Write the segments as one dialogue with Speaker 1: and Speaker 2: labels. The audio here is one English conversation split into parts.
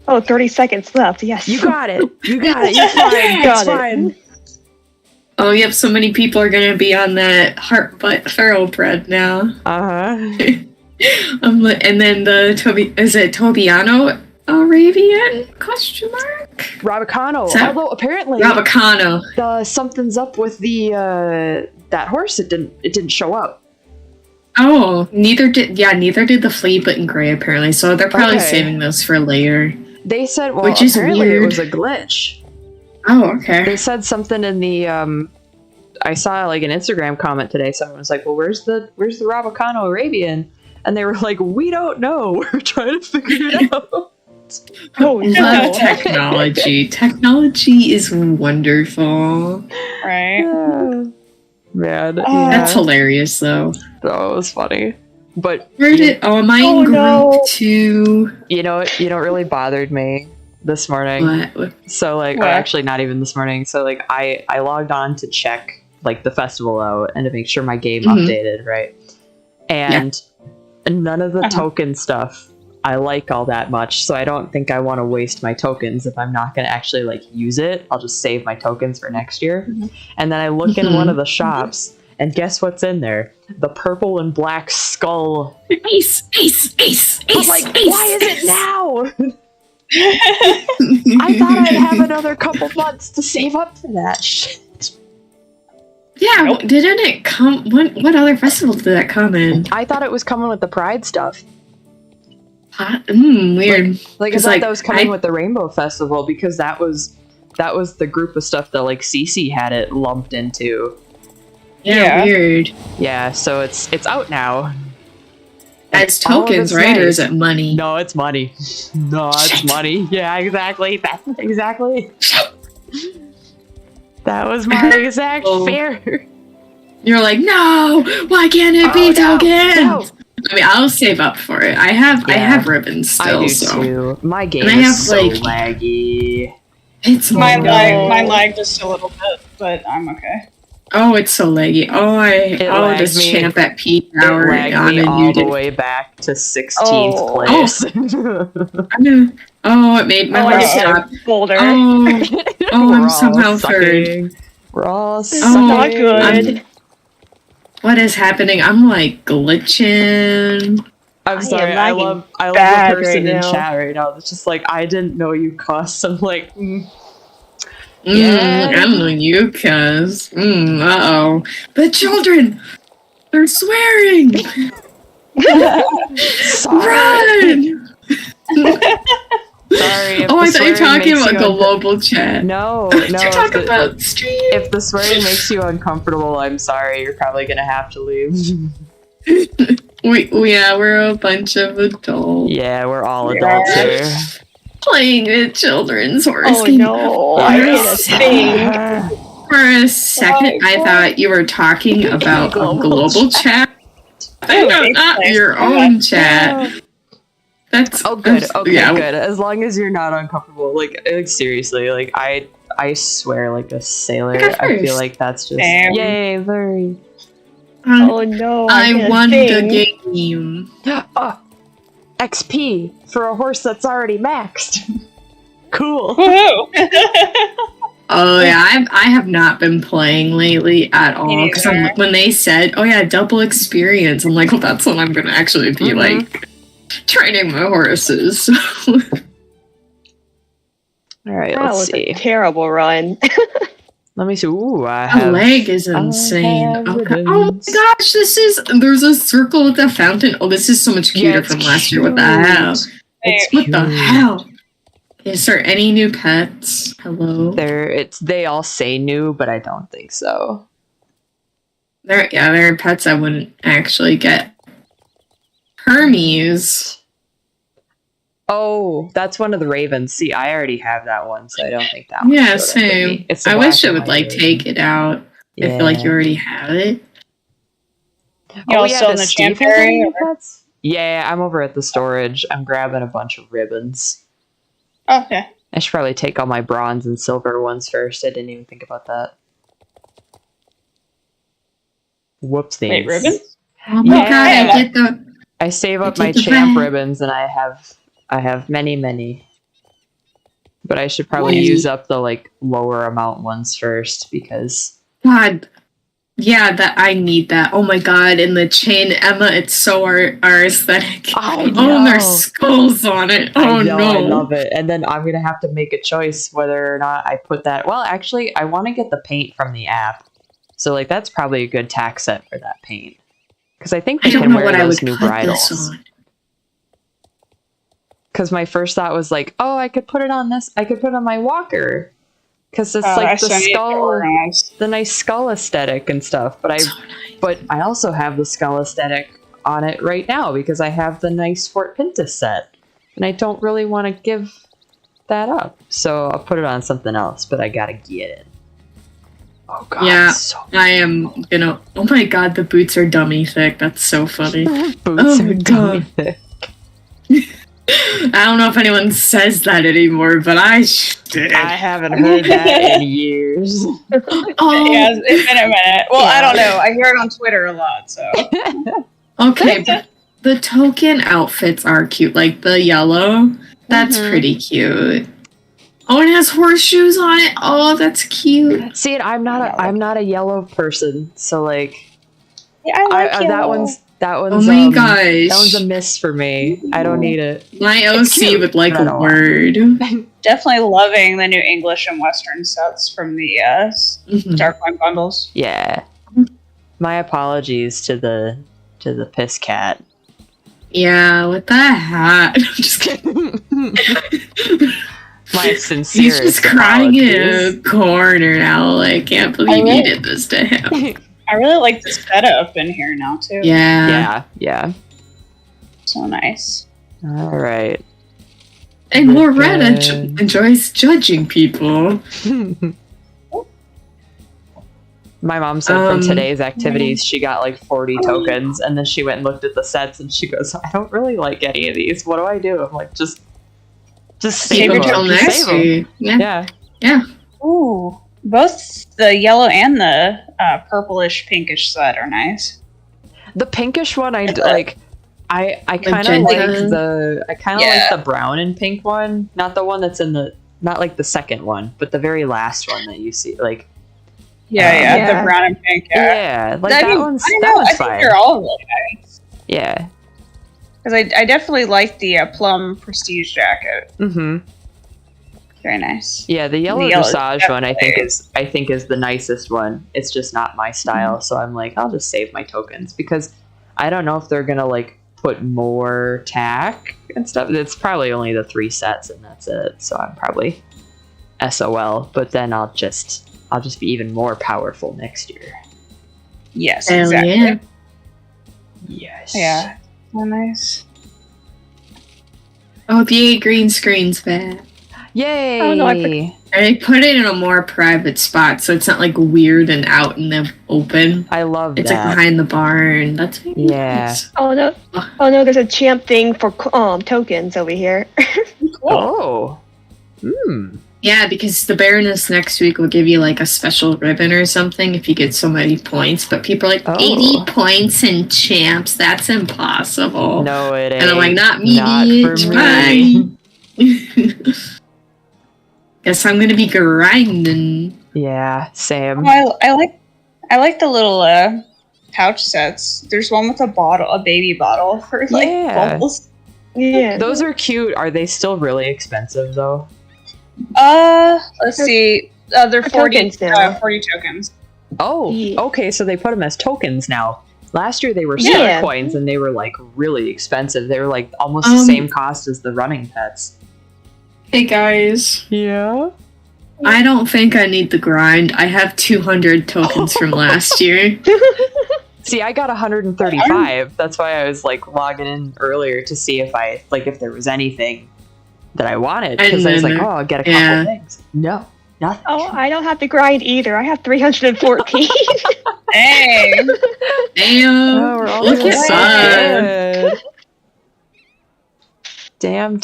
Speaker 1: Oh, 30 seconds left. Yes.
Speaker 2: You got it. You got it. You're fine.
Speaker 1: Got
Speaker 2: It's
Speaker 1: it.
Speaker 2: fine.
Speaker 3: Oh, yep, so many people are gonna be on that heart butt thoroughbred now.
Speaker 2: Uh-huh.
Speaker 3: And then the Tobiano Arabian question mark?
Speaker 2: Ravikano.
Speaker 3: Is that-
Speaker 2: Although apparently
Speaker 3: Ravicano.
Speaker 2: something's up with the that horse. It didn't show up.
Speaker 3: Oh, neither did the Fleabit and Gray apparently, so they're probably
Speaker 2: Okay.
Speaker 3: saving those for later.
Speaker 2: They said, well,
Speaker 3: Which is
Speaker 2: apparently
Speaker 3: weird.
Speaker 2: it was a glitch.
Speaker 3: Oh, okay.
Speaker 2: They said something in the I saw like an Instagram comment today. Someone was like, "Well, where's the Ravikano Arabian?" And they were like, "We don't know. We're trying to figure it out."
Speaker 1: Oh
Speaker 3: Love
Speaker 1: no.
Speaker 3: technology. Technology is wonderful.
Speaker 4: Right.
Speaker 2: Man,
Speaker 3: That's hilarious though.
Speaker 2: that was funny. But
Speaker 3: Where did am I
Speaker 1: Oh,
Speaker 3: in group
Speaker 1: no.
Speaker 3: 2?
Speaker 2: you know what really bothered me this morning?
Speaker 3: What?
Speaker 2: So like, or
Speaker 4: What?
Speaker 2: actually not even this morning. So like, I logged on to check like the festival out and to make sure my game
Speaker 3: Mhm.
Speaker 2: updated, right? And none of the token stuff I like all that much, so I don't think I want to waste my tokens if I'm not going to actually like use it. I'll just save my tokens for next year. And then I look in one of the shops, and guess what's in there? The purple and black skull.
Speaker 3: Ace, ace, ace,
Speaker 2: I was
Speaker 3: ace,
Speaker 2: like,
Speaker 3: ace,
Speaker 2: why is it
Speaker 3: ace.
Speaker 2: now? I thought I'd have another couple months to save up for that shit.
Speaker 3: Yeah,
Speaker 4: Nope.
Speaker 3: didn't it come? What other festival did that come in?
Speaker 2: I thought it was coming with the Pride stuff.
Speaker 3: Weird.
Speaker 2: Like I
Speaker 3: 'Cause,
Speaker 2: thought
Speaker 3: like,
Speaker 2: that was coming
Speaker 3: I-
Speaker 2: with the Rainbow Festival because that was the group of stuff that like Cece had it lumped into.
Speaker 3: Yeah,
Speaker 4: Yeah.
Speaker 3: weird.
Speaker 2: Yeah, so it's out now.
Speaker 3: As
Speaker 2: all of
Speaker 3: tokens,
Speaker 2: it's
Speaker 3: right? Or
Speaker 2: nice.
Speaker 3: is it money?
Speaker 2: No, it's money. No, it's
Speaker 3: Shit.
Speaker 2: money. Yeah, exactly. Exactly. That was my exact
Speaker 3: Oh.
Speaker 2: fear.
Speaker 3: You're like, no. Why can't it be
Speaker 2: Oh, no,
Speaker 3: tokens?
Speaker 2: no.
Speaker 3: I mean, I'll save up for it. I have
Speaker 2: Yeah.
Speaker 3: ribbons still.
Speaker 2: I do
Speaker 3: so
Speaker 2: too. My game
Speaker 3: And I have,
Speaker 2: is so
Speaker 3: like-
Speaker 2: laggy.
Speaker 3: it's
Speaker 4: Mine
Speaker 3: no.
Speaker 4: lagged just a little bit, but I'm okay.
Speaker 3: Oh, it's so laggy. I'll
Speaker 2: lagged
Speaker 3: just
Speaker 2: me.
Speaker 3: champ at peak
Speaker 2: It
Speaker 3: hour
Speaker 2: lagged
Speaker 3: on
Speaker 2: me
Speaker 3: and
Speaker 2: all
Speaker 3: you
Speaker 2: the
Speaker 3: did.
Speaker 2: way back to 16th
Speaker 1: Oh.
Speaker 2: place.
Speaker 3: Oh, it made my
Speaker 1: Oh, I
Speaker 3: heart
Speaker 1: just hit
Speaker 3: stop.
Speaker 1: a boulder.
Speaker 3: Oh,
Speaker 2: We're
Speaker 3: I'm
Speaker 2: all
Speaker 3: somehow third.
Speaker 2: sucking. We're all
Speaker 1: This is
Speaker 2: sucking.
Speaker 1: not good.
Speaker 3: What is happening? I'm like glitching.
Speaker 2: I'm
Speaker 1: I
Speaker 2: sorry.
Speaker 1: am
Speaker 2: I
Speaker 1: lagging
Speaker 2: love
Speaker 1: bad
Speaker 2: the person
Speaker 1: right
Speaker 2: in
Speaker 1: now.
Speaker 2: chat right now. It's just like I didn't know you cuss. I'm like,
Speaker 3: I don't know you, cuz. Uh-oh. The children! They're swearing!
Speaker 2: sorry.
Speaker 3: Run!
Speaker 2: Sorry. If
Speaker 3: Oh, I
Speaker 2: the
Speaker 3: thought you were
Speaker 2: swearing
Speaker 3: talking
Speaker 2: makes
Speaker 3: about
Speaker 2: you
Speaker 3: global chat.
Speaker 2: No,
Speaker 3: You're talking
Speaker 2: if the,
Speaker 3: about stream.
Speaker 2: if the swearing makes you uncomfortable, I'm sorry. You're probably gonna have to leave.
Speaker 3: Yeah, we're a bunch of adults
Speaker 2: Yeah, we're all
Speaker 4: Yeah.
Speaker 2: adults here.
Speaker 3: playing a children's horror
Speaker 1: Oh
Speaker 3: game.
Speaker 1: no. I hit a thing.
Speaker 3: For a second, I thought you were talking about a global chat. I know, not your own chat. That's
Speaker 2: Oh, good. Okay,
Speaker 3: yeah.
Speaker 2: good. As long as you're not uncomfortable. Like seriously, like I swear like a sailor.
Speaker 3: Like at
Speaker 2: I feel
Speaker 3: first.
Speaker 2: like that's just
Speaker 4: Same.
Speaker 2: yay, very.
Speaker 1: Oh no.
Speaker 3: I
Speaker 1: hit a
Speaker 3: won
Speaker 1: thing.
Speaker 3: the game.
Speaker 2: XP for a horse that's already maxed. Cool.
Speaker 4: Woohoo!
Speaker 3: Oh yeah, I have not been playing lately at all because
Speaker 4: neither.
Speaker 3: when they said, "Oh yeah, double experience," I'm like, "Well, that's when I'm gonna actually be like training my horses."
Speaker 2: All right,
Speaker 1: That
Speaker 2: let's
Speaker 1: was
Speaker 2: see.
Speaker 1: a terrible run.
Speaker 2: Let me see. Ooh, I
Speaker 3: A
Speaker 2: have.
Speaker 3: leg is insane.
Speaker 2: have
Speaker 3: Okay. Oh my
Speaker 2: ribbons.
Speaker 3: gosh, there's a circle with a fountain. Oh, this is so much cuter
Speaker 2: it's
Speaker 3: from last year. What the hell?
Speaker 2: It's
Speaker 3: What the
Speaker 2: cute.
Speaker 3: hell? Is there any new pets? Hello.
Speaker 2: They all say new, but I don't think so.
Speaker 3: There are pets I wouldn't actually get. Hermes.
Speaker 2: Oh, that's one of the ravens. See, I already have that one, so I don't think that one.
Speaker 3: Yeah,
Speaker 2: showed up with
Speaker 3: same.
Speaker 2: me. It's the
Speaker 3: I wish
Speaker 2: black
Speaker 3: it
Speaker 2: and
Speaker 3: would
Speaker 2: white
Speaker 3: like
Speaker 2: raven.
Speaker 3: take it out. I feel like you already have it.
Speaker 4: You all still in
Speaker 2: does
Speaker 4: the champ
Speaker 2: Steve have any
Speaker 4: area,
Speaker 2: new pets? Yeah, I'm over at the storage. I'm grabbing a bunch of ribbons.
Speaker 4: Okay.
Speaker 2: I should probably take all my bronze and silver ones first. I didn't even think about that. Whoopsies.
Speaker 4: Wait, ribbons?
Speaker 3: Oh my
Speaker 2: Yeah.
Speaker 3: god, I get the
Speaker 2: I save up
Speaker 3: I
Speaker 2: my
Speaker 3: did the
Speaker 2: champ
Speaker 3: red.
Speaker 2: ribbons, and I I have many. But I should probably
Speaker 3: Nice.
Speaker 2: use up the like lower amount ones first because
Speaker 3: God. Yeah, that I need that. Oh my god, in the chain, Emma, it's so our aesthetic.
Speaker 2: I
Speaker 3: Oh, and
Speaker 2: know.
Speaker 3: there's skulls on it. Oh
Speaker 2: I know,
Speaker 3: no.
Speaker 2: I love it. And then I'm gonna have to make a choice whether or not I put that. Well, actually, I want to get the paint from the app, so like that's probably a good tack set for that paint because I think
Speaker 3: I
Speaker 2: we
Speaker 3: don't
Speaker 2: can
Speaker 3: know
Speaker 2: wear
Speaker 3: what I would
Speaker 2: those new
Speaker 3: put
Speaker 2: bridles.
Speaker 3: this on.
Speaker 2: Because my first thought was like, oh, I could put it on this. I could put it on my walker because it's
Speaker 4: I
Speaker 2: like the
Speaker 4: still need to
Speaker 2: skull,
Speaker 4: organize.
Speaker 2: the nice skull aesthetic and stuff. But
Speaker 3: So nice.
Speaker 2: But I also have the skull aesthetic on it right now because I have the nice Fort Pintus set. And I don't really want to give that up. So I'll put it on something else, but I gotta get it. Oh god,
Speaker 3: Yeah,
Speaker 2: it's so
Speaker 3: I am gonna. Oh my god, the boots are dummy thick. That's so funny.
Speaker 2: boots
Speaker 3: Oh
Speaker 2: are
Speaker 3: my
Speaker 2: dummy
Speaker 3: God.
Speaker 2: thick.
Speaker 3: I don't know if anyone says that anymore, but I did.
Speaker 2: I haven't heard that in years.
Speaker 3: Oh,
Speaker 4: Yeah, it's been a minute. Well, I don't know. I hear it on Twitter a lot, so.
Speaker 3: okay. But the token outfits are cute. Like the yellow, that's
Speaker 2: Mhm.
Speaker 3: pretty cute. Oh, it has horseshoes on it. Oh, that's cute.
Speaker 2: See, I'm not a yellow person, so like
Speaker 1: Yeah, I like
Speaker 2: that
Speaker 1: yellow.
Speaker 2: one's
Speaker 3: Oh my gosh.
Speaker 2: that one's a miss for me. I don't need it.
Speaker 3: My
Speaker 2: It's
Speaker 3: OC
Speaker 2: cute,
Speaker 3: would like
Speaker 2: but I
Speaker 3: a
Speaker 2: don't
Speaker 3: word.
Speaker 4: Definitely loving the new English and Western sets from the
Speaker 3: Mhm.
Speaker 4: Darkline bundles.
Speaker 2: Yeah. My apologies to the piss cat.
Speaker 3: Yeah, with that hat. I'm just kidding.
Speaker 2: My
Speaker 3: He's
Speaker 2: sincerest
Speaker 3: just crying in
Speaker 2: apologies.
Speaker 3: a corner now. Like, I can't believe
Speaker 4: I
Speaker 3: you
Speaker 4: know.
Speaker 3: did this to him.
Speaker 4: I really like the setup in here now, too.
Speaker 3: Yeah.
Speaker 2: Yeah.
Speaker 4: So nice.
Speaker 2: All right.
Speaker 3: And Loretta
Speaker 2: Okay.
Speaker 3: enjoys judging people.
Speaker 2: My mom said from
Speaker 3: Um,
Speaker 2: today's activities she got like 40 tokens, and then she went and looked at the sets, and she goes, "I don't really like any of these. What do I do?" I'm like, just
Speaker 3: Save
Speaker 2: save
Speaker 3: it
Speaker 2: them.
Speaker 3: till
Speaker 2: Just
Speaker 3: next
Speaker 2: save 'em."
Speaker 3: year. Yeah.
Speaker 2: Yeah.
Speaker 4: Ooh. Both the yellow and the purplish pinkish set are nice.
Speaker 2: The pinkish one, I like. I kind of
Speaker 3: Magenta.
Speaker 2: like the brown and pink one, not the one that's in the, not like the second one, but the very last one that you see. Like,
Speaker 4: Yeah,
Speaker 1: Yeah.
Speaker 4: the brown and pink.
Speaker 2: yeah, like
Speaker 4: I
Speaker 2: that
Speaker 4: mean,
Speaker 2: one's
Speaker 4: I don't
Speaker 2: that
Speaker 4: know,
Speaker 2: one's
Speaker 4: I think
Speaker 2: fine.
Speaker 4: they're all really nice.
Speaker 2: Yeah.
Speaker 4: Because I definitely like the plum prestige jacket.
Speaker 2: Mm-hmm.
Speaker 4: Very nice.
Speaker 2: Yeah, the yellow
Speaker 4: yellow
Speaker 2: dressage one I think
Speaker 4: definitely.
Speaker 2: is the nicest one. It's just not my style, so I'm like, I'll just save my tokens because I don't know if they're gonna like put more tack and stuff. It's probably only the 3 sets and that's it. So I'm probably SOL, but then I'll just be even more powerful next year.
Speaker 4: Yes,
Speaker 3: Hell
Speaker 4: exactly.
Speaker 3: yeah.
Speaker 2: Yes.
Speaker 4: Yeah. So nice.
Speaker 3: Oh, the green screen's bad.
Speaker 2: Yay!
Speaker 1: Oh, no, I
Speaker 3: I put it in a more private spot so it's not like weird and out in the open.
Speaker 2: I love
Speaker 3: It's
Speaker 2: that.
Speaker 3: like behind the barn. That's very
Speaker 2: Yeah.
Speaker 3: nice.
Speaker 1: Oh no! Oh no! There's a champ thing for tokens over here.
Speaker 4: Cool.
Speaker 2: Oh. Hmm.
Speaker 3: Yeah, because the Baroness next week will give you like a special ribbon or something if you get so many points. But people are like,
Speaker 2: Oh.
Speaker 3: 80 points in champs? That's impossible.
Speaker 2: No, it ain't.
Speaker 3: And I'm like, not me,
Speaker 2: Not
Speaker 3: bitch.
Speaker 2: for me.
Speaker 3: Bye. Guess I'm gonna be grinding.
Speaker 2: Yeah, same.
Speaker 4: Oh, I like the little pouch sets. There's one with a baby bottle for like
Speaker 2: Yeah.
Speaker 4: bubbles.
Speaker 1: Yeah.
Speaker 2: Those are cute. Are they still really expensive though?
Speaker 4: Let's see. They're
Speaker 1: They're
Speaker 4: 40
Speaker 1: tokens now.
Speaker 4: 40 tokens.
Speaker 2: Oh,
Speaker 1: Yeah.
Speaker 2: okay. So they put them as tokens now. Last year they were
Speaker 1: Yeah.
Speaker 2: star coins and they were like really expensive. They were like almost the same cost as the running pets.
Speaker 3: Hey guys.
Speaker 2: Yeah.
Speaker 3: I don't think I need the grind. I have 200 tokens from last year.
Speaker 2: See, I got 135. That's why I was like logging in earlier to see if if there was anything that I wanted because I was like,
Speaker 3: And
Speaker 2: oh,
Speaker 3: then-
Speaker 2: I'll get a couple
Speaker 3: yeah.
Speaker 2: things. No, nothing.
Speaker 1: Oh, I don't have to grind either. I have 314.
Speaker 4: Dang.
Speaker 3: Damn.
Speaker 2: Oh, we're all
Speaker 3: Look
Speaker 2: doing
Speaker 3: at
Speaker 2: so
Speaker 3: that.
Speaker 2: good. Damn.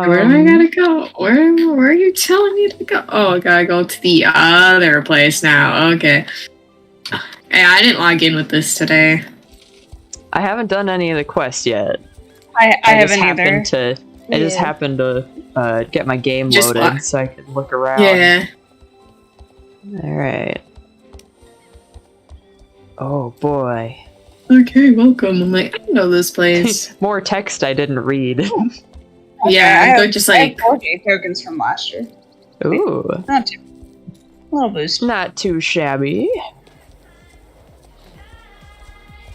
Speaker 3: Where do I gotta go? Where are you telling me to go? Oh, I gotta go to the other place now. Okay. Hey, I didn't log in with this today.
Speaker 2: I haven't done any of the quests yet.
Speaker 4: I
Speaker 2: just
Speaker 4: haven't either.
Speaker 2: happened to I just
Speaker 1: Yeah.
Speaker 2: happened to get my game
Speaker 3: Just
Speaker 2: loaded
Speaker 3: wa-
Speaker 2: so I could look around.
Speaker 3: Yeah.
Speaker 2: Alright. Oh boy.
Speaker 3: Okay, welcome. I'm like, I know this place.
Speaker 2: More text I didn't read.
Speaker 3: Yeah,
Speaker 4: I
Speaker 3: they're
Speaker 4: have-
Speaker 3: just
Speaker 4: I have
Speaker 3: like,
Speaker 4: 4J tokens from last year.
Speaker 2: Ooh.
Speaker 4: Not too. A little boost.
Speaker 2: Not too shabby.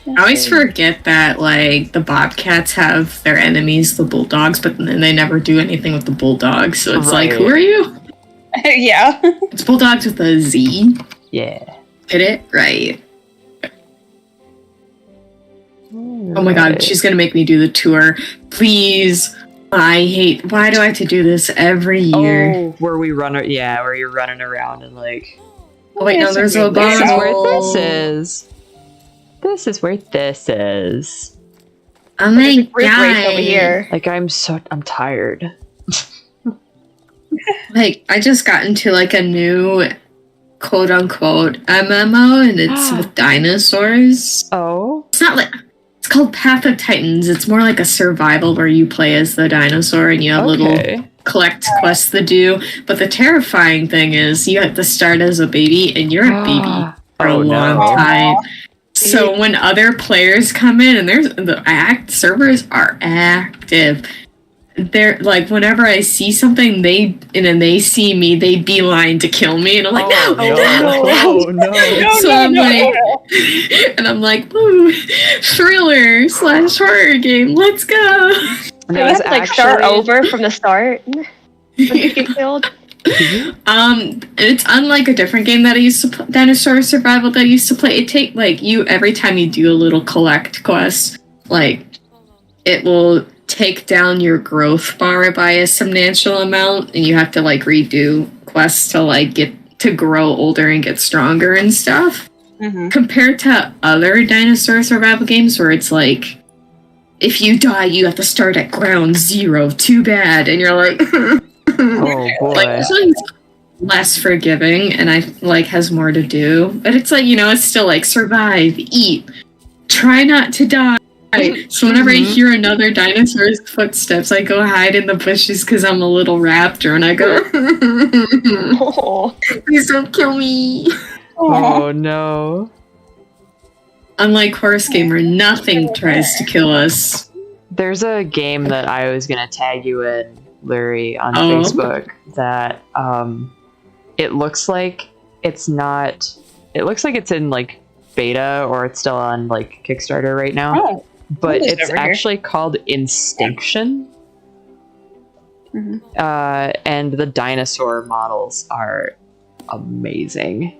Speaker 3: I always forget that, like, the bobcats have their enemies, the bulldogs, but then they never do anything with the bulldogs. So it's like,
Speaker 2: Right.
Speaker 3: who are you?
Speaker 4: Yeah.
Speaker 3: It's bulldogs with a Z.
Speaker 2: Yeah.
Speaker 3: Hit it? Right. Oh my god, she's gonna make me do the tour. Please. Why do I have to do this every year?
Speaker 2: Oh, where we run, where you're running around and like,
Speaker 3: Oh, wait, no,
Speaker 4: Yes,
Speaker 3: there's
Speaker 4: okay.
Speaker 3: a
Speaker 2: this is
Speaker 3: bottle.
Speaker 2: where this is. This is where this is.
Speaker 3: Oh
Speaker 1: There's
Speaker 3: my
Speaker 1: a group race over
Speaker 3: god.
Speaker 1: here.
Speaker 2: Like, I'm tired.
Speaker 3: Like, I just got into, like, a new quote-unquote MMO, and it's with dinosaurs.
Speaker 2: Oh.
Speaker 3: It's not like... It's called Path of Titans. It's more like a survival where you play as the dinosaur and you have little
Speaker 2: Okay.
Speaker 3: collect quests to do. But the terrifying thing is you have to start as a baby, and you're a baby for a
Speaker 2: Oh,
Speaker 3: long
Speaker 2: no.
Speaker 3: time. So when other players come in and there's the servers are active. They're like, whenever I see something, they see me, they beeline to kill me, and I'm like,
Speaker 2: Oh,
Speaker 3: no.
Speaker 2: no.
Speaker 3: So I'm like, and I'm like, ooh, thriller / horror game, let's go.
Speaker 2: And
Speaker 1: Do
Speaker 2: it
Speaker 1: we
Speaker 2: was
Speaker 1: have to like start
Speaker 2: actually-
Speaker 1: over from the start when you get killed?
Speaker 3: It's unlike a different game that I used to play, Dinosaur Survival that I used to play. It take like you every time you do a little collect quest, like it will take down your growth bar by a substantial amount, and you have to like redo quests to like get to grow older and get stronger and stuff.
Speaker 4: Mm-hmm.
Speaker 3: Compared to other dinosaur survival games where it's like, if you die, you have to start at ground zero. Too bad, and you're like.
Speaker 2: Oh boy.
Speaker 3: Like this one's less forgiving and I like has more to do, but it's like, you know, it's still like survive, eat, try not to die. So whenever I hear another dinosaur's footsteps, I go hide in the bushes because I'm a little raptor, and I go,
Speaker 1: Oh,
Speaker 3: please don't kill me.
Speaker 2: Oh no.
Speaker 3: Unlike Horse Gamer, nothing tries to kill us.
Speaker 2: There's a game that I was gonna tag you in, Larry, on
Speaker 3: Oh.
Speaker 2: Facebook that it looks like it's not. It looks like it's in like beta or it's still on like Kickstarter right now.
Speaker 4: Oh,
Speaker 2: But
Speaker 4: What is
Speaker 2: it's
Speaker 4: over here?
Speaker 2: actually called Instinction.
Speaker 4: Mhm.
Speaker 2: And the dinosaur models are amazing.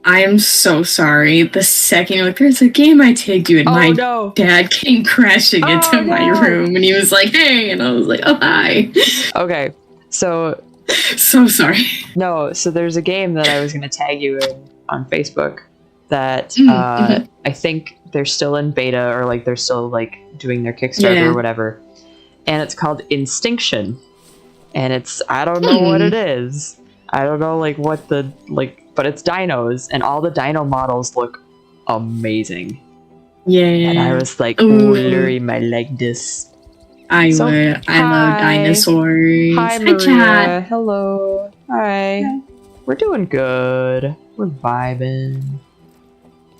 Speaker 3: I am so sorry. The second you're like, there's a game I tagged you in, my
Speaker 2: no!
Speaker 3: dad came crashing into
Speaker 2: Oh,
Speaker 3: my
Speaker 2: no.
Speaker 3: room and he was like, hey, and I was like, oh, hi.
Speaker 2: Okay, so
Speaker 3: So sorry.
Speaker 2: no, so there's a game that I was gonna tag you in on Facebook that
Speaker 3: Mhm.
Speaker 2: I think they're still in beta or like they're still like doing their Kickstarter
Speaker 3: Yeah.
Speaker 2: or whatever, and it's called Instinction, and it's I don't know what it is. I don't know like what the like. But it's dinos, and all the dino models look amazing.
Speaker 3: Yeah.
Speaker 2: And I was like,
Speaker 3: Ooh.
Speaker 2: oh, Larry, my like this.
Speaker 3: I
Speaker 2: So,
Speaker 3: would. I love
Speaker 2: hi.
Speaker 3: dinosaurs.
Speaker 2: Hi,
Speaker 3: Hi, Chad.
Speaker 2: Maria. Hello. Hi.
Speaker 4: Hi.
Speaker 2: We're doing good. We're vibing.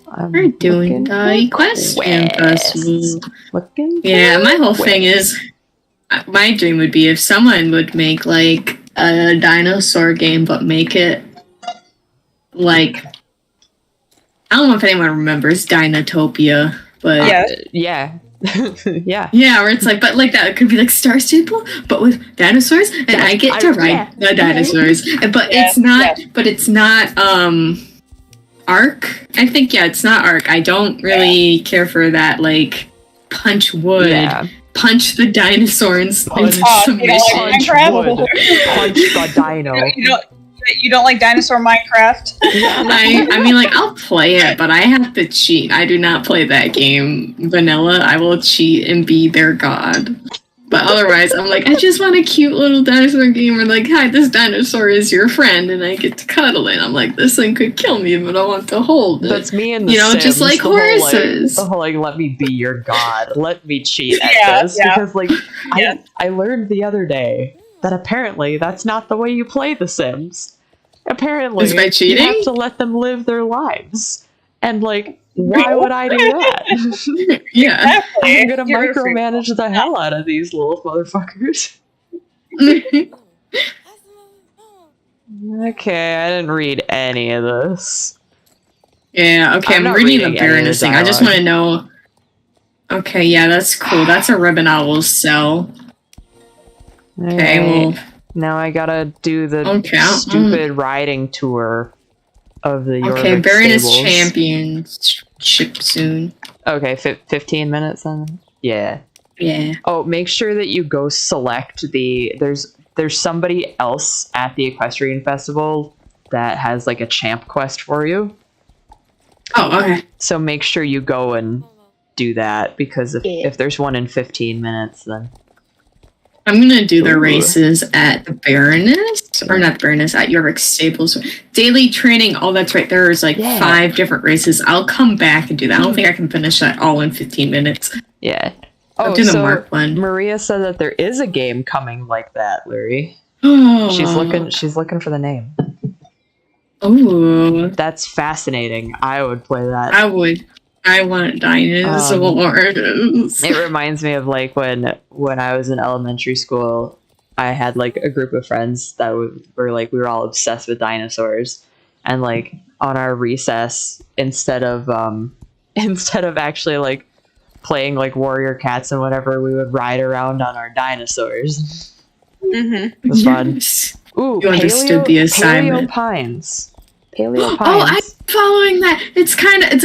Speaker 2: I'm
Speaker 3: We're doing
Speaker 2: looking
Speaker 3: the equestrian festival.
Speaker 2: Looking
Speaker 3: Yeah, my whole
Speaker 2: for
Speaker 3: thing is, my dream would be if someone would make like a dinosaur game, but make it like, I don't know if anyone remembers Dinotopia, but
Speaker 4: Yeah.
Speaker 2: Yeah. Yeah.
Speaker 3: yeah, where it's like, but like that, it could be like Star Stable, but with dinosaurs, and I get to ride
Speaker 2: yeah.
Speaker 3: the dinosaurs. But
Speaker 4: Yeah,
Speaker 3: it's not. But it's not. Arc. I think it's not Arc. I don't really care for that. Like punch wood,
Speaker 2: Yeah.
Speaker 3: punch the dinosaur and
Speaker 2: Punch-
Speaker 3: into
Speaker 4: Oh,
Speaker 3: submission.
Speaker 4: you don't like
Speaker 2: Punch
Speaker 4: Minecraft?
Speaker 2: wood. Punch the dino.
Speaker 4: You don't like dinosaur Minecraft?
Speaker 3: I mean, like, I'll play it, but I have to cheat. I do not play that game vanilla. I will cheat and be their god. But otherwise, I'm like, I just want a cute little dinosaur game where like, hi, this dinosaur is your friend, and I get to cuddle it. I'm like, this thing could kill me, but I want to hold it.
Speaker 2: That's me and the
Speaker 3: You know,
Speaker 2: Sims,
Speaker 3: just like
Speaker 2: the whole,
Speaker 3: horses.
Speaker 2: the whole, like, let me be your god. Let me cheat at this.
Speaker 4: Yeah.
Speaker 2: Because, like,
Speaker 4: Yeah.
Speaker 2: I learned the other day that apparently that's not the way you play The Sims. Apparently,
Speaker 3: Is by
Speaker 2: you
Speaker 3: cheating?
Speaker 2: have to let them live their lives. And, like, why would I do that?
Speaker 3: Yeah.
Speaker 2: I'm gonna
Speaker 4: You're a freak.
Speaker 2: micromanage the hell out of these little motherfuckers. Okay, I didn't read any of this.
Speaker 3: Yeah, okay,
Speaker 2: I'm
Speaker 3: I'm
Speaker 2: not
Speaker 3: reading
Speaker 2: reading
Speaker 3: the
Speaker 2: any of the
Speaker 3: Baroness thing. I just want
Speaker 2: dialogue.
Speaker 3: to know. Okay, yeah, that's cool. That's a ribbon I will sell. Okay,
Speaker 2: Alright.
Speaker 3: well,
Speaker 2: Now I gotta do the
Speaker 3: Okay,
Speaker 2: stupid riding tour of the
Speaker 3: okay,
Speaker 2: Jorvik
Speaker 3: Baroness
Speaker 2: stables.
Speaker 3: Championship soon.
Speaker 2: Okay, 15 minutes then? Yeah.
Speaker 3: Yeah.
Speaker 2: Oh, make sure that you go select the... There's somebody else at the Equestrian Festival that has, like, a champ quest for you.
Speaker 3: Oh, okay.
Speaker 2: So make sure you go and do that, because if there's one in 15 minutes, then...
Speaker 3: I'm gonna do the
Speaker 2: Ooh.
Speaker 3: races at the Baroness, or not the Baroness, at Jorvik Stables. Daily training. Oh, that's right. There's like
Speaker 2: Yeah.
Speaker 3: 5 different races. I'll come back and do that. I don't think I can finish that all in 15 minutes.
Speaker 2: Yeah.
Speaker 3: I'll
Speaker 2: Oh,
Speaker 3: do the
Speaker 2: so
Speaker 3: Mark one.
Speaker 2: Maria said that there is a game coming like that, Lurie.
Speaker 3: Oh,
Speaker 2: She's looking for the name.
Speaker 3: Oh,
Speaker 2: That's fascinating. I would play that.
Speaker 3: I would. I want dinosaurs.
Speaker 2: It reminds me of like when I was in elementary school, I had like a group of friends that were like we were all obsessed with dinosaurs, and like on our recess, instead of actually like playing like warrior cats and whatever, we would ride around on our dinosaurs.
Speaker 4: Mm-hmm.
Speaker 2: It was fun.
Speaker 3: Yes.
Speaker 2: Ooh,
Speaker 3: You understood the assignment.
Speaker 2: Paleo Pines. Paleo Pines.
Speaker 3: Oh, I'm following that. It's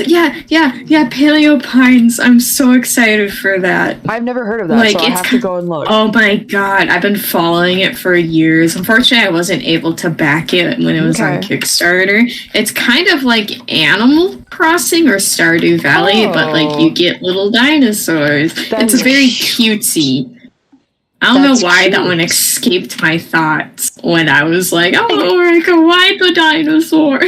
Speaker 3: yeah, Paleo Pines. I'm so excited for that.
Speaker 2: I've never heard of that,
Speaker 3: Like,
Speaker 2: so I
Speaker 3: it's
Speaker 2: have to go and look.
Speaker 3: Oh my god, I've been following it for years. Unfortunately, I wasn't able to back it when it was on
Speaker 2: Okay.
Speaker 3: Kickstarter. It's kind of like Animal Crossing or Stardew Valley, but like you get little dinosaurs.
Speaker 2: That's
Speaker 3: it's very
Speaker 2: cute.
Speaker 3: cutesy. I don't
Speaker 2: That's
Speaker 3: know why that
Speaker 2: cute.
Speaker 3: one escaped my thoughts when I was like, oh, like a white the dinosaur.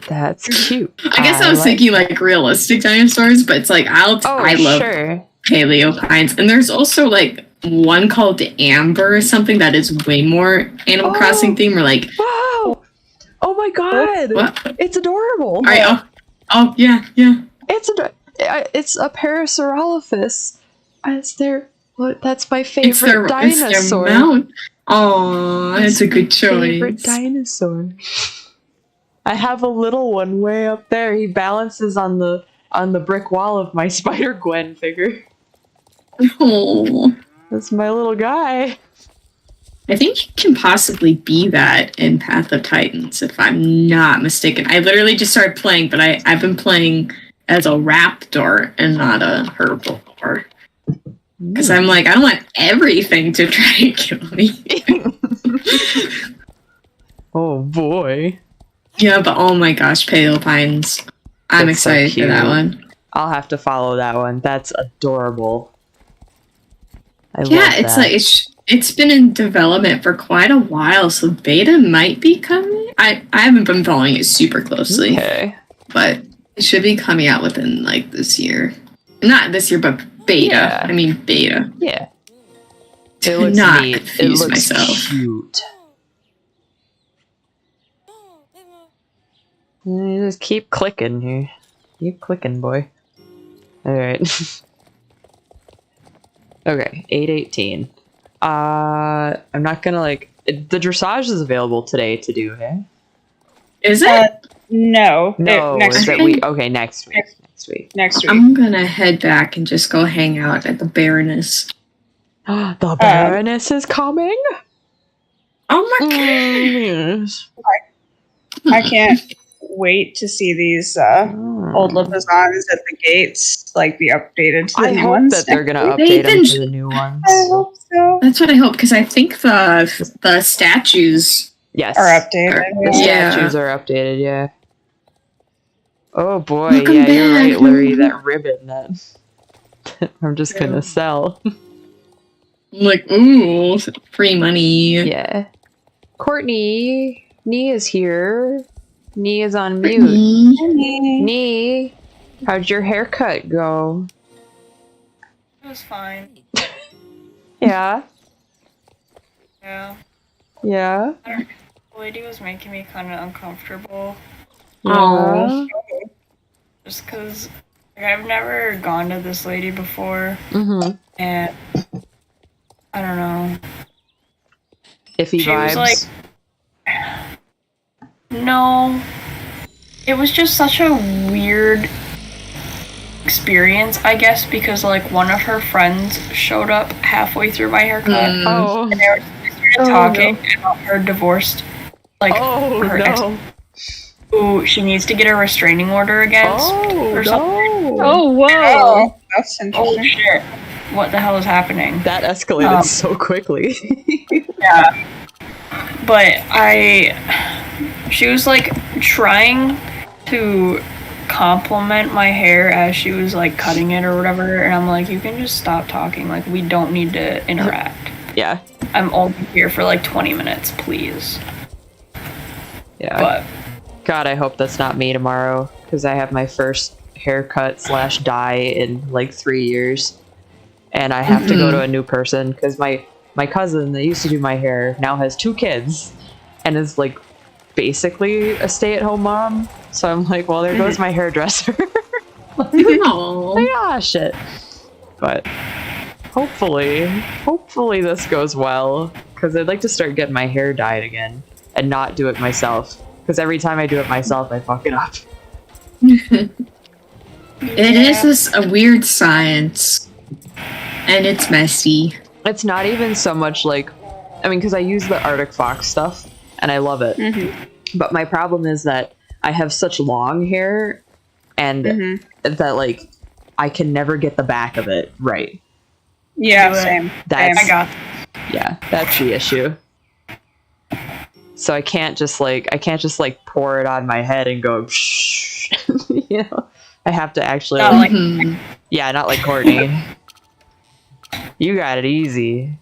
Speaker 2: That's cute.
Speaker 3: I guess I was thinking like realistic dinosaurs, but it's like I love
Speaker 2: sure.
Speaker 3: Paleo Pines. And there's also like one called Amber or something that is way more Animal
Speaker 2: Oh.
Speaker 3: Crossing theme. Or like,
Speaker 2: Wow! Oh my god!
Speaker 3: what?
Speaker 2: It's adorable.
Speaker 3: All right, oh yeah.
Speaker 2: It's a Parasaurolophus. That's my
Speaker 3: It's
Speaker 2: favorite
Speaker 3: their
Speaker 2: dinosaur.
Speaker 3: mount. Oh, it's a good
Speaker 2: Favorite
Speaker 3: choice.
Speaker 2: dinosaur. I have a little one way up there. He balances on the brick wall of my Spider-Gwen figure.
Speaker 3: Oh,
Speaker 2: That's my little guy.
Speaker 3: I think you can possibly be that in Path of Titans, if I'm not mistaken. I literally just started playing, but I've been playing as a raptor and not a herbivore. Because I'm like, I don't want everything to try and kill me.
Speaker 2: Oh boy.
Speaker 3: Yeah, but oh my gosh, Paleo Pines. I'm
Speaker 2: That's so
Speaker 3: excited for that
Speaker 2: cute.
Speaker 3: one.
Speaker 2: I'll have to follow that one. That's adorable. I
Speaker 3: Yeah,
Speaker 2: love
Speaker 3: it's
Speaker 2: that.
Speaker 3: like it's been in development for quite a while, so beta might be coming. I haven't been following it super closely,
Speaker 2: Okay.
Speaker 3: but it should be coming out within like this year. Not this year, but beta.
Speaker 2: Yeah.
Speaker 3: I mean beta.
Speaker 2: Yeah.
Speaker 3: To
Speaker 2: It looks
Speaker 3: not
Speaker 2: neat. It
Speaker 3: confuse
Speaker 2: looks
Speaker 3: myself.
Speaker 2: cute. You just keep clicking here. Keep clicking, boy. Alright. Okay, 8:18. I'm not gonna like the dressage is available today to do, eh?
Speaker 3: Is it?
Speaker 4: No.
Speaker 2: No,
Speaker 4: next
Speaker 2: is that
Speaker 4: week.
Speaker 2: week? Okay, next week. Next week.
Speaker 4: Next week.
Speaker 3: I'm gonna head back and just go hang out at the Baroness.
Speaker 2: The Baroness is coming.
Speaker 3: Oh my god!
Speaker 2: Yes.
Speaker 4: I can't wait to see these old Lipizans at the gates like be updated to the
Speaker 2: I
Speaker 4: new
Speaker 2: hope
Speaker 4: ones.
Speaker 2: that they're gonna
Speaker 3: They've
Speaker 2: update them
Speaker 3: been-
Speaker 2: to the new ones.
Speaker 4: I hope so.
Speaker 3: That's what I hope because I think the statues.
Speaker 2: Yes.
Speaker 4: Are updated.
Speaker 2: The
Speaker 3: Yeah.
Speaker 2: statues are updated, yeah. Oh boy,
Speaker 3: Welcome
Speaker 2: yeah, you're right,
Speaker 3: back.
Speaker 2: Larry. That ribbon that I'm just gonna sell.
Speaker 3: I'm like, ooh, free money.
Speaker 2: Yeah. Courtney, Nee is here. Nee is on mute.
Speaker 3: Courtney.
Speaker 2: Nee, how'd your haircut go?
Speaker 5: It was fine.
Speaker 2: Yeah.
Speaker 5: Yeah.
Speaker 2: Yeah.
Speaker 5: The lady was making me kind of uncomfortable
Speaker 2: Yeah.
Speaker 5: just because I've never gone to this lady before,
Speaker 2: Mm-hmm.
Speaker 5: and I don't know.
Speaker 2: Iffy
Speaker 5: She
Speaker 2: vibes.
Speaker 5: was No, it was just such a weird experience, I guess, because like one of her friends showed up halfway through my haircut,
Speaker 2: Oh.
Speaker 5: and they started talking about her divorced, like
Speaker 2: Oh
Speaker 5: her ex,
Speaker 2: no.
Speaker 5: who she needs to get a restraining order against
Speaker 2: Oh
Speaker 5: or something.
Speaker 2: no.
Speaker 1: Oh, whoa.
Speaker 4: Oh, that's
Speaker 5: Oh
Speaker 4: interesting.
Speaker 5: shit! What the hell is happening?
Speaker 2: That escalated
Speaker 5: Um,
Speaker 2: so quickly.
Speaker 5: Yeah. But she was like trying to compliment my hair as she was like cutting it or whatever, and I'm like, you can just stop talking. Like, we don't need to interact.
Speaker 2: Yeah.
Speaker 5: I'm only here for like 20 minutes, please.
Speaker 2: Yeah.
Speaker 5: But
Speaker 2: God, I hope that's not me tomorrow, because I have my first haircut / dye in like 3 years, and I have to go to a new person because my cousin that used to do my hair now has 2 kids and is like basically a stay-at-home mom. So I'm like, well, there goes my hairdresser.
Speaker 3: Oh.
Speaker 2: Yeah, shit. But hopefully this goes well, because I'd like to start getting my hair dyed again and not do it myself, because every time I do it myself I fuck it up.
Speaker 3: It is a weird science, and it's messy.
Speaker 2: It's not even so much like, I mean, because I use the Arctic Fox stuff and I love it. But my problem is that I have such long hair, and that like I can never get the back of it right.
Speaker 4: Yeah,
Speaker 5: Do it.
Speaker 4: same.
Speaker 2: That's
Speaker 5: I got
Speaker 2: yeah, that's the issue. So I can't just like pour it on my head and go shh. You know, I have to actually
Speaker 5: No,
Speaker 2: like,
Speaker 3: Mhm.
Speaker 2: yeah, not like Courtney. You got it easy.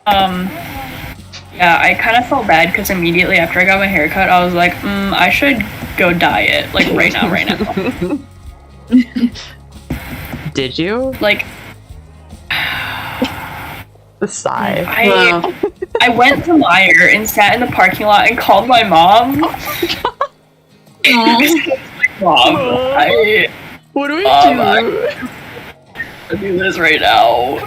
Speaker 5: Yeah, I kind of felt bad because immediately after I got my hair cut, I was like, I should go dye it, like right now.
Speaker 2: Did you?
Speaker 5: Like,
Speaker 2: The sigh.
Speaker 3: Wow.
Speaker 5: I went to Meyer and sat in the parking lot and called my mom. Mom,
Speaker 2: What do we
Speaker 5: I do this right now.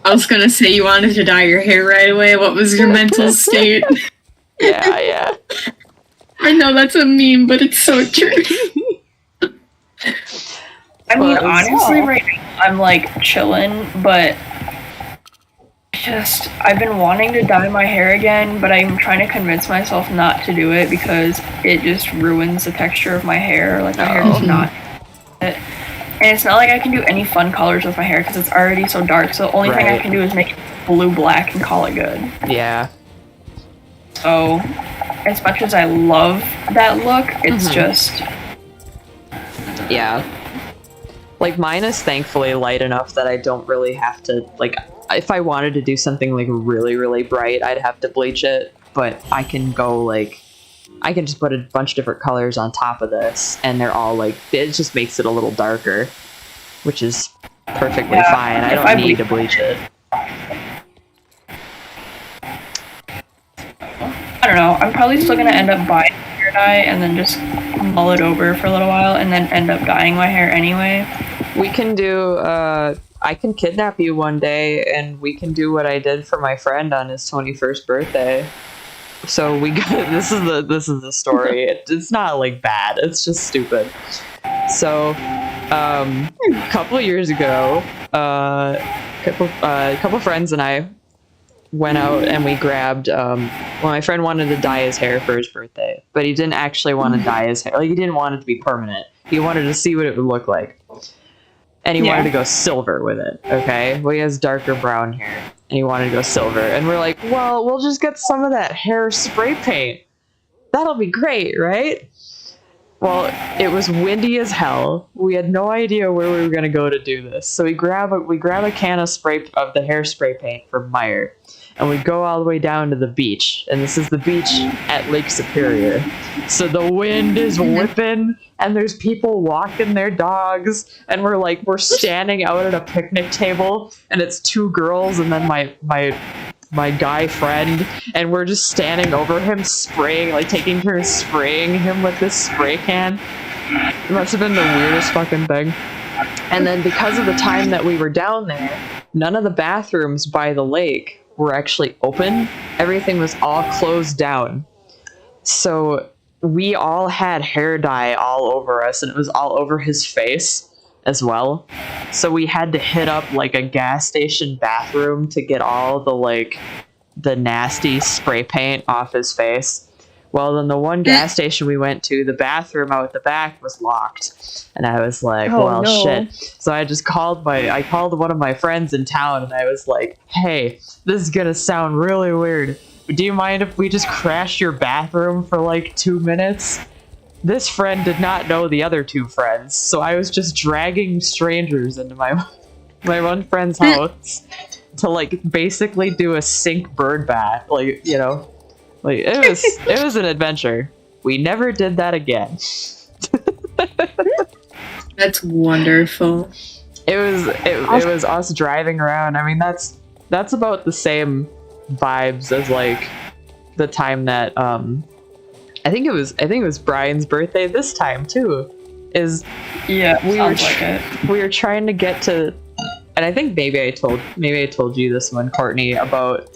Speaker 3: I was gonna say you wanted to dye your hair right away. What was your mental state?
Speaker 2: Yeah.
Speaker 3: I know that's a meme, but it's so true.
Speaker 5: I mean,
Speaker 2: Well,
Speaker 5: honestly, right now I'm like chilling, but I've been wanting to dye my hair again, but I'm trying to convince myself not to do it because it just ruins the texture of my hair. Like, my hair does not. And it's not like I can do any fun colors with my hair because it's already so dark. So the only thing I
Speaker 2: Right.
Speaker 5: can do is make it blue-black and call it good.
Speaker 2: Yeah.
Speaker 5: So, as much as I love that look, it's just
Speaker 2: Yeah. Like, mine is thankfully light enough that I don't really have to, like, if I wanted to do something like really, really bright, I'd have to bleach it. But I can go like, I can just put a bunch of different colors on top of this, and they're all like, it just makes it a little darker, which is perfectly
Speaker 5: Yeah,
Speaker 2: fine. I
Speaker 5: if
Speaker 2: don't
Speaker 5: I
Speaker 2: need
Speaker 5: bleach-
Speaker 2: to bleach it.
Speaker 5: I don't know. I'm probably still gonna end up buying hair dye and then just mull it over for a little while and then end up dyeing my hair anyway.
Speaker 2: We can do, I can kidnap you one day, and we can do what I did for my friend on his 21st birthday. So we got, this is the story. It's not like bad, it's just stupid. So, a couple of years ago, a couple friends and I went out and we grabbed, well, my friend wanted to dye his hair for his birthday, but he didn't actually want to dye his hair. Like, he didn't want it to be permanent. He wanted to see what it would look like. And he wanted to go silver with it, okay? Well, he has darker brown hair, and he wanted to go silver. And we're like, well, we'll just get some of that hair spray paint. That'll be great, right? Well, it was windy as hell. We had no idea where we were gonna go to do this. So we grab a can of the hairspray paint from Meyer, and we go all the way down to the beach. And this is the beach at Lake Superior. So the wind is whipping, and there's people walking their dogs, and we're standing out at a picnic table, and it's two girls and then my guy friend, and we're just standing over him spraying, like taking turns spraying him with this spray can. It must have been the weirdest fucking thing. And then because of the time that we were down there, none of the bathrooms by the lake were actually open. Everything was all closed down. So we all had hair dye all over us, and it was all over his face as well. So we had to hit up like a gas station bathroom to get all the nasty spray paint off his face. Well, then the one gas station we went to, the bathroom out the back was locked. And I was like,
Speaker 1: Oh, no.
Speaker 2: shit. So I just called one of my friends in town, and I was like, hey, this is gonna sound really weird. Do you mind if we just crash your bathroom for like 2 minutes? This friend did not know the other two friends, so I was just dragging strangers into my one friend's house to like basically do a sink bird bath. Like, you know, like it was an adventure. We never did that again.
Speaker 3: That's wonderful.
Speaker 2: It was us driving around. I mean, that's about the same vibes as like the time that I think it was Brian's birthday this time too.
Speaker 5: Yeah, sounds like it.
Speaker 2: We were trying to get to, and I think maybe I told you this one, Courtney, about,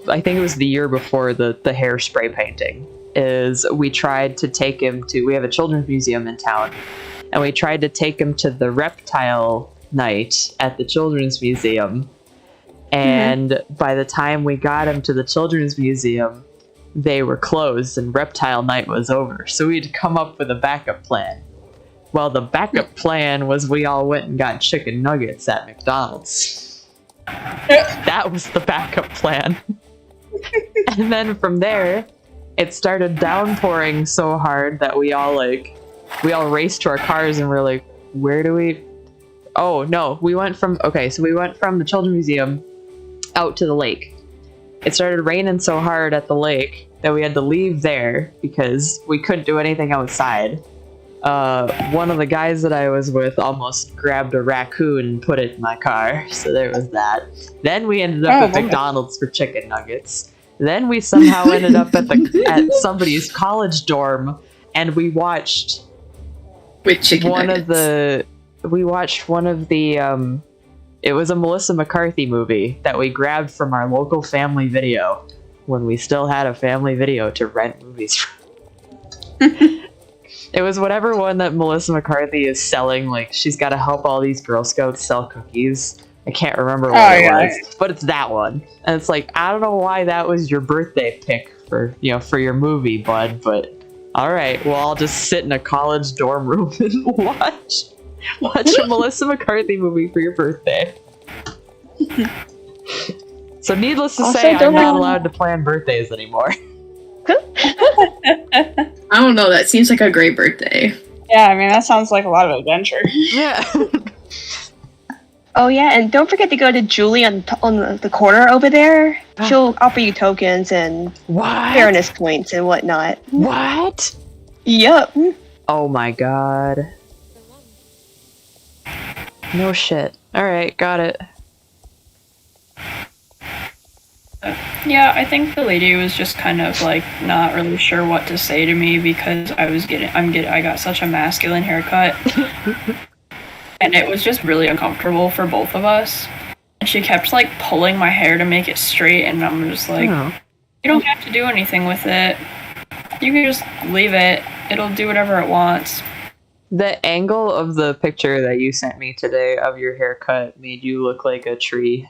Speaker 2: I think it was the year before the hairspray painting. Is we tried to take him to, we have a children's museum in town, and we tried to take him to the reptile night at the children's museum. And by the time we got him to the children's museum, they were closed and reptile night was over. So we'd come up with a backup plan. Well, the backup plan was we all went and got chicken nuggets at McDonald's. That was the backup plan. And then from there, it started downpouring so hard that we all raced to our cars, and we're like, where do we... Oh, no, we went from the children's museum out to the lake. It started raining so hard at the lake that we had to leave there because we couldn't do anything outside. One of the guys that I was with almost grabbed a raccoon and put it in my car, so there was that. Then we ended up at McDonald's for chicken nuggets. Then we somehow ended up at somebody's college dorm, and we watched
Speaker 3: With chicken
Speaker 2: one
Speaker 3: nuggets.
Speaker 2: of the it was a Melissa McCarthy movie that we grabbed from our local Family Video when we still had a Family Video to rent movies from. It was whatever one that Melissa McCarthy is selling, like she's got to help all these Girl Scouts sell cookies. I can't remember what it was, but it's that one. And it's like, I don't know why that was your birthday pick for your movie, bud, but all right, well, I'll just sit in a college dorm room and watch a Melissa McCarthy movie for your birthday. So needless to say, I'm not allowed to plan birthdays anymore.
Speaker 3: I don't know, that seems like a great birthday.
Speaker 4: Yeah, I mean, that sounds like a lot of adventure.
Speaker 2: Yeah.
Speaker 1: Oh yeah, and don't forget to go to Julie on the corner over there. She'll offer you tokens and
Speaker 2: What?
Speaker 1: fairness points and whatnot.
Speaker 2: What?
Speaker 1: Yup.
Speaker 2: Oh my god. No shit. Alright, got it.
Speaker 5: Yeah, I think the lady was just kind of like not really sure what to say to me because I got such a masculine haircut. And it was just really uncomfortable for both of us. And she kept like pulling my hair to make it straight, and I'm just like, you don't have to do anything with it. You can just leave it. It'll do whatever it wants.
Speaker 2: The angle of the picture that you sent me today of your haircut made you look like a tree.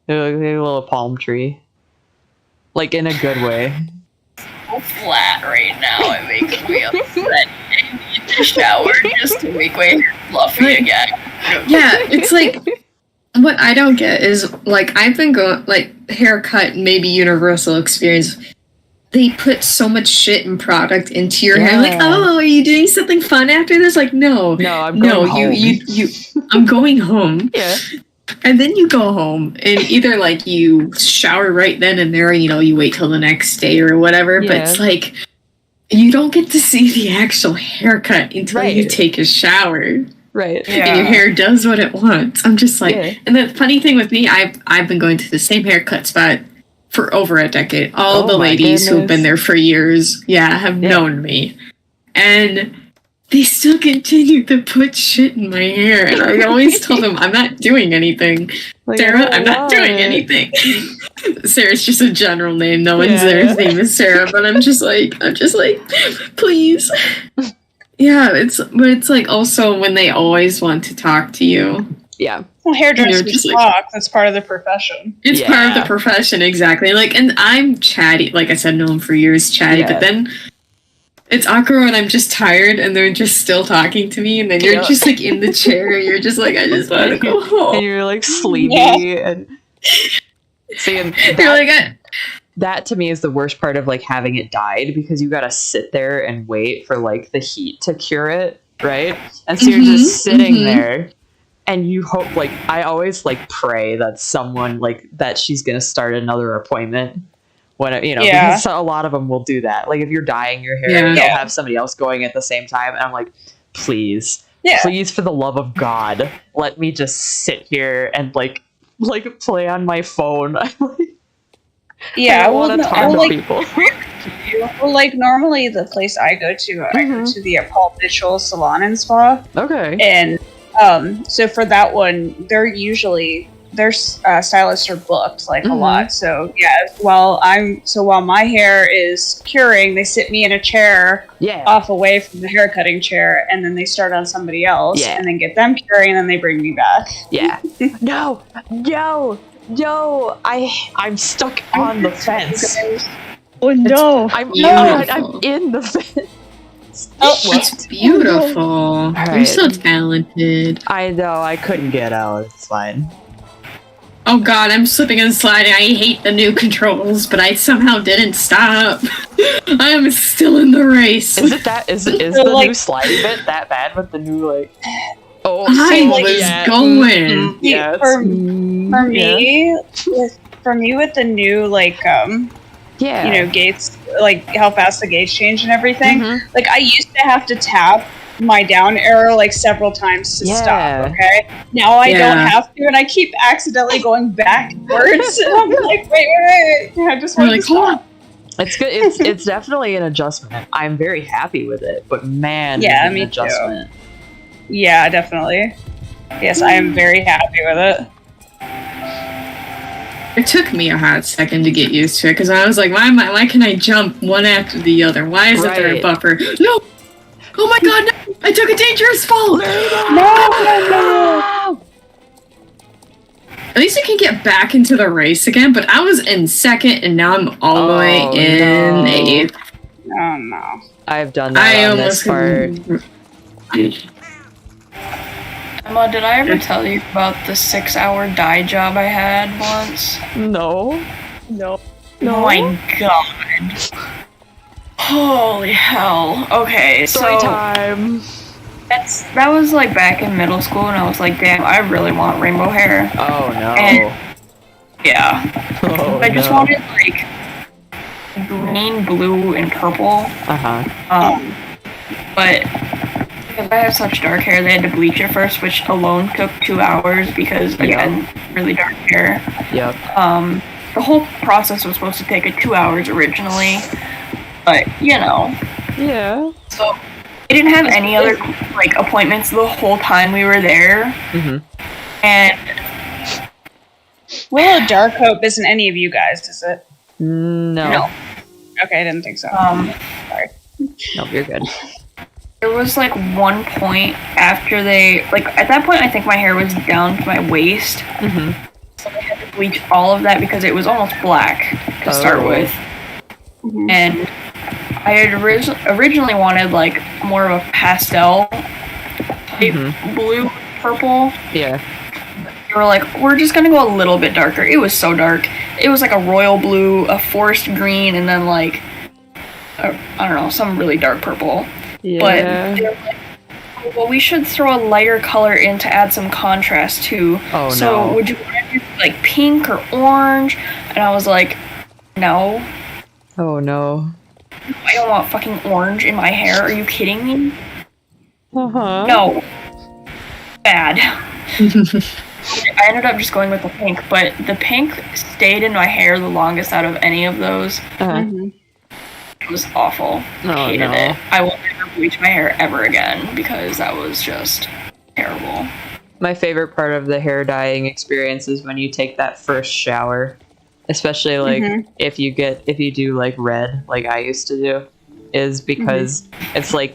Speaker 2: You look like a little palm tree. Like in a good way.
Speaker 5: So flat right now, it makes me upset. I need to shower just to make my hair fluffy again.
Speaker 3: Yeah, it's like, what I don't get is, like, I've been going, like, haircut, maybe universal experience. they put so much shit and product into your hair. Like,
Speaker 2: Yeah.
Speaker 3: oh, are you doing something fun after this? Like, no.
Speaker 2: No, I'm going home.
Speaker 3: you I'm going home.
Speaker 2: Yeah.
Speaker 3: And then you go home and either like you shower right then and there, you know, you wait till the next day or whatever, but it's
Speaker 2: Yeah.
Speaker 3: like you don't get to see the actual haircut until you
Speaker 2: Right.
Speaker 3: take a shower.
Speaker 2: Right.
Speaker 5: Yeah.
Speaker 3: And your hair does what it wants. I'm just like,
Speaker 2: Yeah.
Speaker 3: and the funny thing with me, I've been going to the same haircut spot for over a decade. All
Speaker 2: Oh
Speaker 3: the
Speaker 2: my
Speaker 3: ladies who've been
Speaker 2: goodness.
Speaker 3: there for years, have
Speaker 2: Yeah.
Speaker 3: known me, and they still continue to put shit in my hair. And I always tell them, I'm not doing anything,
Speaker 2: Like,
Speaker 3: Sarah.
Speaker 2: I
Speaker 3: I'm not
Speaker 2: don't
Speaker 3: doing
Speaker 2: want it.
Speaker 3: anything. Sarah's just a general name. No one's
Speaker 2: Yeah.
Speaker 3: there. His name is Sarah, but I'm just like, please. Yeah, but it's like also when they always want to talk to you.
Speaker 2: Yeah.
Speaker 4: Well, hairdressers
Speaker 3: You're just like-
Speaker 4: talk. That's part of the profession.
Speaker 3: It's part of
Speaker 2: Yeah.
Speaker 3: the profession, exactly. Like, and I'm chatty. Like I said, known him for years, chatty.
Speaker 2: Yeah.
Speaker 3: But then it's awkward when I'm just tired and they're just still talking to me, and then you're
Speaker 2: Yeah.
Speaker 3: just like in the chair. You're just like, I just want to go
Speaker 2: And
Speaker 3: home.
Speaker 2: you're like sleepy
Speaker 4: Yeah.
Speaker 2: and seeing
Speaker 3: You're like,
Speaker 2: that to me is the worst part of like having it dyed, because you gotta sit there and wait for like the heat to cure it, right? And so you're just sitting there and you hope, like, I always like pray that someone like that she's gonna start another appointment when it, you know,
Speaker 4: Yeah.
Speaker 2: because a lot of them will do that. Like if you're dyeing your hair,
Speaker 3: Yeah.
Speaker 2: they'll
Speaker 4: Yeah.
Speaker 2: have somebody else going at the same time, and I'm like, please,
Speaker 4: Yeah.
Speaker 2: please, for the love of God, let me just sit here and like play on my phone.
Speaker 4: Yeah,
Speaker 2: I don't
Speaker 4: well,
Speaker 2: want to
Speaker 4: no,
Speaker 2: talk
Speaker 4: well,
Speaker 2: to
Speaker 4: like,
Speaker 2: people.
Speaker 4: well, like normally the place I go to, I go
Speaker 2: Mhm.
Speaker 4: to the Paul Mitchell Salon and Spa,
Speaker 2: Okay.
Speaker 4: and so for that one, they're usually their stylists are booked like a
Speaker 2: Mhm.
Speaker 4: lot. So yeah, while my hair is curing, they sit me in a chair
Speaker 2: Yeah.
Speaker 4: off away from the hair cutting chair, and then they start on somebody else,
Speaker 2: Yeah.
Speaker 4: and then get them curing, and then they bring me back.
Speaker 2: Yeah. No. Yo. I'm stuck on the fence.
Speaker 1: Oh no!
Speaker 2: I'm
Speaker 3: Beautiful.
Speaker 2: in the fence.
Speaker 4: Oh,
Speaker 3: it's beautiful. You're
Speaker 2: Alright.
Speaker 3: so talented.
Speaker 2: I know. I couldn't get out. It's fine.
Speaker 3: Oh god, I'm slipping and sliding. I hate the new controls, but I somehow didn't stop. I am still in the race.
Speaker 2: Is it that? Is the
Speaker 4: like-
Speaker 2: new sliding bit that bad with the new like? Oh,
Speaker 3: I
Speaker 2: so-
Speaker 3: was
Speaker 2: yeah.
Speaker 3: going.
Speaker 2: Yes.
Speaker 4: For
Speaker 2: Yeah.
Speaker 4: me with the new like
Speaker 2: Yeah.
Speaker 4: you know gates, like how fast the gates change and everything.
Speaker 2: Mhm.
Speaker 4: Like I used to have to tap my down arrow like several times to
Speaker 2: Yeah.
Speaker 4: stop. Okay, now I
Speaker 3: Yeah.
Speaker 4: don't have to, and I keep accidentally going backwards. And I'm like, wait. I just
Speaker 3: You're
Speaker 4: want
Speaker 3: like,
Speaker 4: to
Speaker 3: hold
Speaker 4: stop.
Speaker 3: on.
Speaker 2: It's good. It's definitely an adjustment. I'm very happy with it, but man,
Speaker 4: Yeah,
Speaker 2: is it
Speaker 4: me
Speaker 2: an
Speaker 4: too.
Speaker 2: adjustment.
Speaker 4: Yeah, definitely. Yes, I am very happy with it.
Speaker 3: It took me a hot second to get used to it because I was like, why can I jump one after the other? Why isn't there a
Speaker 2: Right.
Speaker 3: buffer? No! Oh my god, no! I took a dangerous fall!
Speaker 4: No.
Speaker 3: At least I can get back into the race again, but I was in second and now I'm all the way
Speaker 2: Oh,
Speaker 3: in
Speaker 2: no.
Speaker 3: eighth.
Speaker 4: Oh no.
Speaker 2: I've done
Speaker 3: I
Speaker 2: that on this
Speaker 3: almost
Speaker 2: part.
Speaker 5: Emma, did I ever tell you about the 6-hour dye job I had once?
Speaker 2: No.
Speaker 1: No.
Speaker 5: Oh my god. Holy hell. Okay,
Speaker 2: Story
Speaker 5: so
Speaker 2: time.
Speaker 5: that was like back in middle school, and I was like, damn, I really want rainbow hair.
Speaker 2: Oh no.
Speaker 5: And- Yeah.
Speaker 2: Oh,
Speaker 5: I just
Speaker 2: no.
Speaker 5: wanted like green, blue, and purple.
Speaker 2: Uh-huh.
Speaker 5: But because I have such dark hair, they had to bleach it first, which alone took 2 hours because again, really dark hair.
Speaker 2: Yep.
Speaker 5: The whole process was supposed to take 2 hours originally, but you know.
Speaker 2: Yeah.
Speaker 5: So I didn't have any other like appointments the whole time we were there,
Speaker 2: Mhm.
Speaker 5: and
Speaker 4: Willow Darkhope isn't any of you guys, is it?
Speaker 2: No.
Speaker 5: No.
Speaker 4: Okay, I didn't think so.
Speaker 2: Nope, you're good.
Speaker 5: there was like one point after they like at that point I think my hair was down to my waist,
Speaker 2: Mm-hmm.
Speaker 5: so they had to bleach all of that because it was almost black to start
Speaker 2: Oh.
Speaker 5: with.
Speaker 4: Mhm.
Speaker 5: And I had originally wanted like more of a pastel type blue purple.
Speaker 2: Yeah.
Speaker 5: They were like, we're just gonna go a little bit darker. It was so dark. It was like a royal blue, a forest green, and then like I don't know, some really dark purple.
Speaker 2: Yeah.
Speaker 5: But they're like, "Oh, well, we should throw a lighter color in to add some contrast too.
Speaker 2: Oh,
Speaker 5: So
Speaker 2: no.
Speaker 5: would you want to do like pink or orange?" And I was like, "No,
Speaker 2: Oh no.
Speaker 5: I don't want fucking orange in my hair. Are you kidding me?
Speaker 2: Uh-huh.
Speaker 5: No, bad." I ended up just going with the pink, but the pink stayed in my hair the longest out of any of those.
Speaker 2: Uh-huh.
Speaker 5: It was awful.
Speaker 2: Oh,
Speaker 5: Hated
Speaker 2: no.
Speaker 5: it. I will never bleach my hair ever again because that was just terrible.
Speaker 2: My favorite part of the hair dyeing experience is when you take that first shower, especially like if you do like red, like I used to do, is because it's like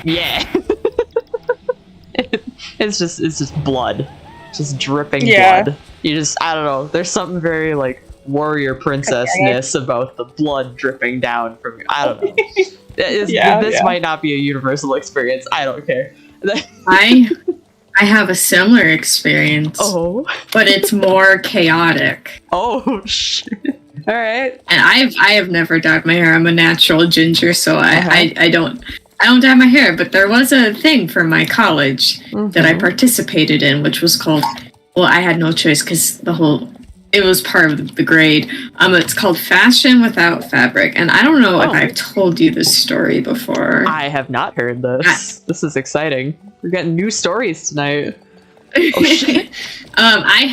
Speaker 2: yeah, it's just blood, just dripping
Speaker 4: Yeah.
Speaker 2: blood. You just I don't know. There's something very like warrior princess-ness about the blood dripping down from you. I don't know. This might not be a universal experience. I don't care.
Speaker 3: I have a similar experience,
Speaker 2: Oh.
Speaker 3: but it's more chaotic.
Speaker 2: Oh shit. All right.
Speaker 3: And I have never dyed my hair. I'm a natural ginger, so
Speaker 2: Uh-huh.
Speaker 3: I don't dye my hair. But there was a thing from my college that I participated in, which was called. Well, I had no choice because it was part of the grade. It's called Fashion Without Fabric, and I don't know if I've told you this story before.
Speaker 2: I have not heard this. This is exciting. We're getting new stories tonight. Oh shit.
Speaker 3: I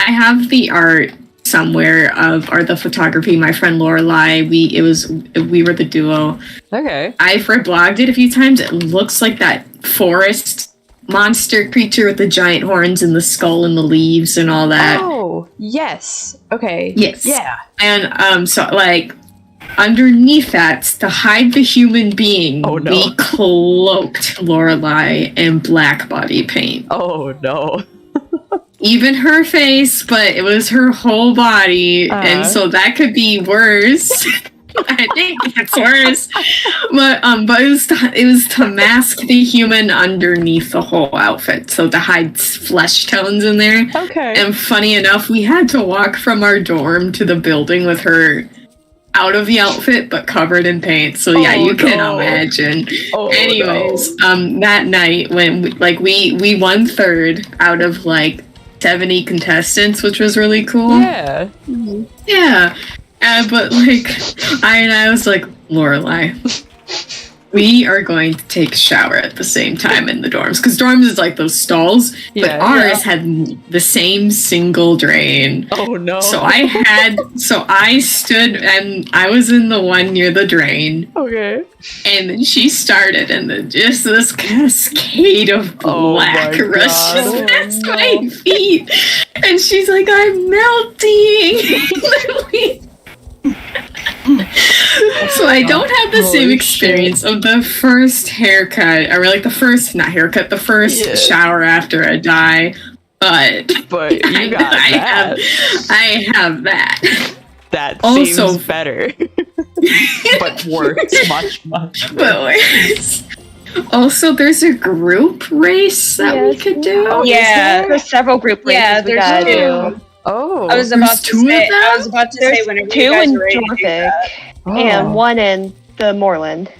Speaker 3: have the art somewhere or the photography. My friend Lorelai, we were the duo.
Speaker 2: Okay.
Speaker 3: I've blogged it a few times. It looks like that forest monster creature with the giant horns and the skull and the leaves and all that.
Speaker 2: Oh, yes. Okay.
Speaker 3: Yes.
Speaker 2: Yeah.
Speaker 3: And so like underneath that, to hide the human being,
Speaker 2: Oh, no.
Speaker 3: we cloaked Lorelai in black body paint.
Speaker 2: Oh no.
Speaker 3: Even her face, but it was her whole body, and so that could be worse. I think it's worse, but it was to mask the human underneath the whole outfit, so to hide flesh tones in there.
Speaker 2: Okay.
Speaker 3: And funny enough, we had to walk from our dorm to the building with her out of the outfit but covered in paint. So yeah, you can imagine.
Speaker 2: Oh,
Speaker 3: Anyways, that night when we won third out of like 70 contestants, which was really cool.
Speaker 2: Yeah.
Speaker 3: Yeah. But like I was like, Lorelai, we are going to take a shower at the same time in the dorms, because dorms is like those stalls, but
Speaker 2: Yeah,
Speaker 3: ours had the same single drain.
Speaker 2: Oh no.
Speaker 3: So I stood and I was in the one near the drain,
Speaker 2: Okay.
Speaker 3: and then she started, and then just this cascade of
Speaker 2: Oh
Speaker 3: black
Speaker 2: my
Speaker 3: rushes
Speaker 2: God.
Speaker 3: past my feet, and she's like, "I'm melting." So I don't have the same
Speaker 2: Holy
Speaker 3: experience of the first haircut, or like the first shower after a dye, but
Speaker 2: But you got that.
Speaker 3: I have that.
Speaker 2: That
Speaker 3: Also-
Speaker 2: seems better. But worse. Much.
Speaker 3: But worse. Also, there's a group race that we could do.
Speaker 2: Oh,
Speaker 4: Yeah.
Speaker 1: There's several group races
Speaker 4: Yeah,
Speaker 1: we
Speaker 4: there's
Speaker 1: gotta
Speaker 4: two.
Speaker 1: do.
Speaker 2: Oh.
Speaker 4: I was
Speaker 3: There's
Speaker 4: about
Speaker 3: two
Speaker 4: to
Speaker 3: of
Speaker 4: say.
Speaker 3: them?
Speaker 4: I was about to
Speaker 1: There's
Speaker 4: say whenever
Speaker 1: two
Speaker 4: you guys
Speaker 1: in
Speaker 4: are ready to do
Speaker 1: Norfolk
Speaker 4: that.
Speaker 2: Oh.
Speaker 1: and one in the Moorland.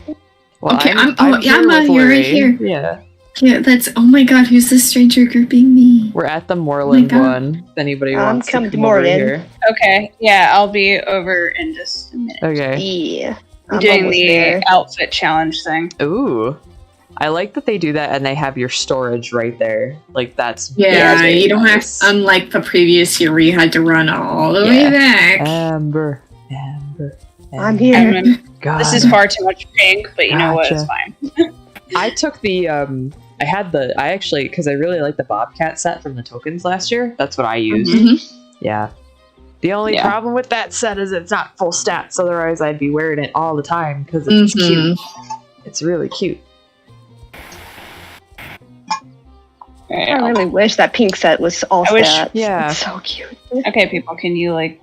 Speaker 2: Well,
Speaker 3: Okay,
Speaker 2: I'm
Speaker 3: Emma,
Speaker 2: here
Speaker 3: you're
Speaker 2: with
Speaker 3: right
Speaker 2: Lori.
Speaker 3: here.
Speaker 2: Yeah.
Speaker 3: Yeah, that's. Oh my God, who's this stranger grouping me?
Speaker 2: We're at the Moorland
Speaker 3: God.
Speaker 2: one. If anybody wants to
Speaker 1: coming
Speaker 2: come
Speaker 1: to
Speaker 2: over
Speaker 1: Moorland.
Speaker 2: here.
Speaker 4: Okay, yeah, I'll be over in just a minute.
Speaker 2: Okay.
Speaker 1: Yeah.
Speaker 4: I'm
Speaker 1: I'm
Speaker 4: doing
Speaker 1: almost
Speaker 4: the
Speaker 1: there.
Speaker 4: outfit challenge thing.
Speaker 2: Ooh. I like that they do that and they have your storage right there. Like that's
Speaker 3: Yeah,
Speaker 2: very
Speaker 3: you don't have.
Speaker 2: nice.
Speaker 3: Unlike the previous year, where you had to run all the way
Speaker 2: Yeah.
Speaker 3: back.
Speaker 2: Amber.
Speaker 1: I'm here.
Speaker 4: And
Speaker 2: God.
Speaker 4: this is far too much pink, but you know what? It's
Speaker 2: Gotcha.
Speaker 4: fine.
Speaker 2: I took the I actually because I really like the Bobcat set from the tokens last year. That's what I used.
Speaker 3: Mhm.
Speaker 2: Yeah. The only
Speaker 4: Yeah.
Speaker 2: problem with that set is it's not full stats. Otherwise, I'd be wearing it all the time because it's cute. It's really cute.
Speaker 1: I really wish that pink set was all
Speaker 4: I wish-
Speaker 1: stats.
Speaker 2: Yeah.
Speaker 1: It's so cute.
Speaker 4: Okay, people, can you like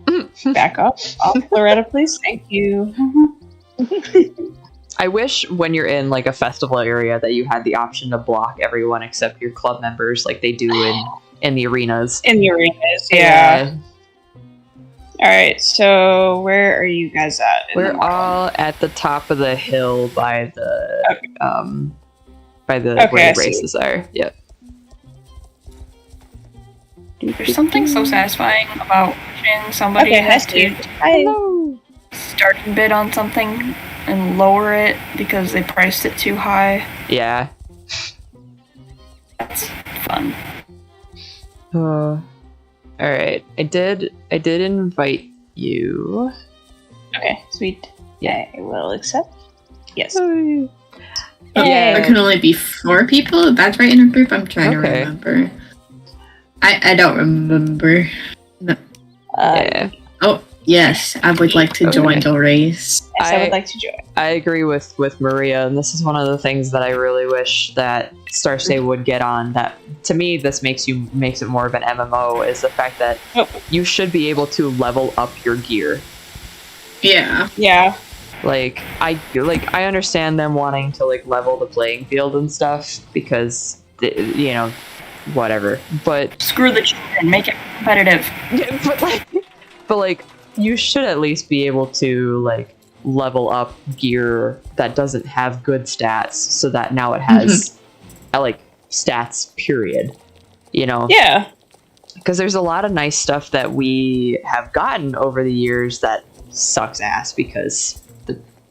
Speaker 4: back up off Loretta, please? Thank you.
Speaker 2: I wish when you're in like a festival area that you had the option to block everyone except your club members, like they do in the arenas.
Speaker 4: In the arenas, yeah. All right. So where are you guys at? in the
Speaker 2: We're
Speaker 4: morning?
Speaker 2: all at the top of the hill by the
Speaker 4: Okay,
Speaker 2: where
Speaker 4: I
Speaker 2: the
Speaker 4: see.
Speaker 2: races are. Yep.
Speaker 5: There's something so satisfying about watching somebody
Speaker 4: Okay,
Speaker 5: has
Speaker 4: nice
Speaker 5: to
Speaker 4: dude. Hi.
Speaker 5: starting bid on something and lower it because they priced it too high.
Speaker 2: Yeah.
Speaker 5: That's fun.
Speaker 2: All right. I did invite you.
Speaker 4: Okay, sweet. Yeah, I will accept. Yes.
Speaker 2: Yeah.
Speaker 3: There can only be 4 people. That's right in a group. I'm trying to
Speaker 2: Okay.
Speaker 3: remember. I don't remember.
Speaker 2: Yeah.
Speaker 3: Oh yes, I would like to join
Speaker 2: Okay.
Speaker 3: the race.
Speaker 4: Yes, I
Speaker 2: I-
Speaker 4: would like to join.
Speaker 2: I agree with Maria, and this is one of the things that I really wish that Starstay would get on. That to me, this makes it more of an MMO. Is the fact that
Speaker 4: Oh.
Speaker 2: you should be able to level up your gear.
Speaker 3: Yeah.
Speaker 4: Yeah.
Speaker 2: Like I understand them wanting to like level the playing field and stuff because you know whatever, but
Speaker 5: Screw the cheat and make it competitive.
Speaker 2: but like you should at least be able to like level up gear that doesn't have good stats so that now it has like stats period, you know.
Speaker 4: Yeah.
Speaker 2: Because there's a lot of nice stuff that we have gotten over the years that sucks ass because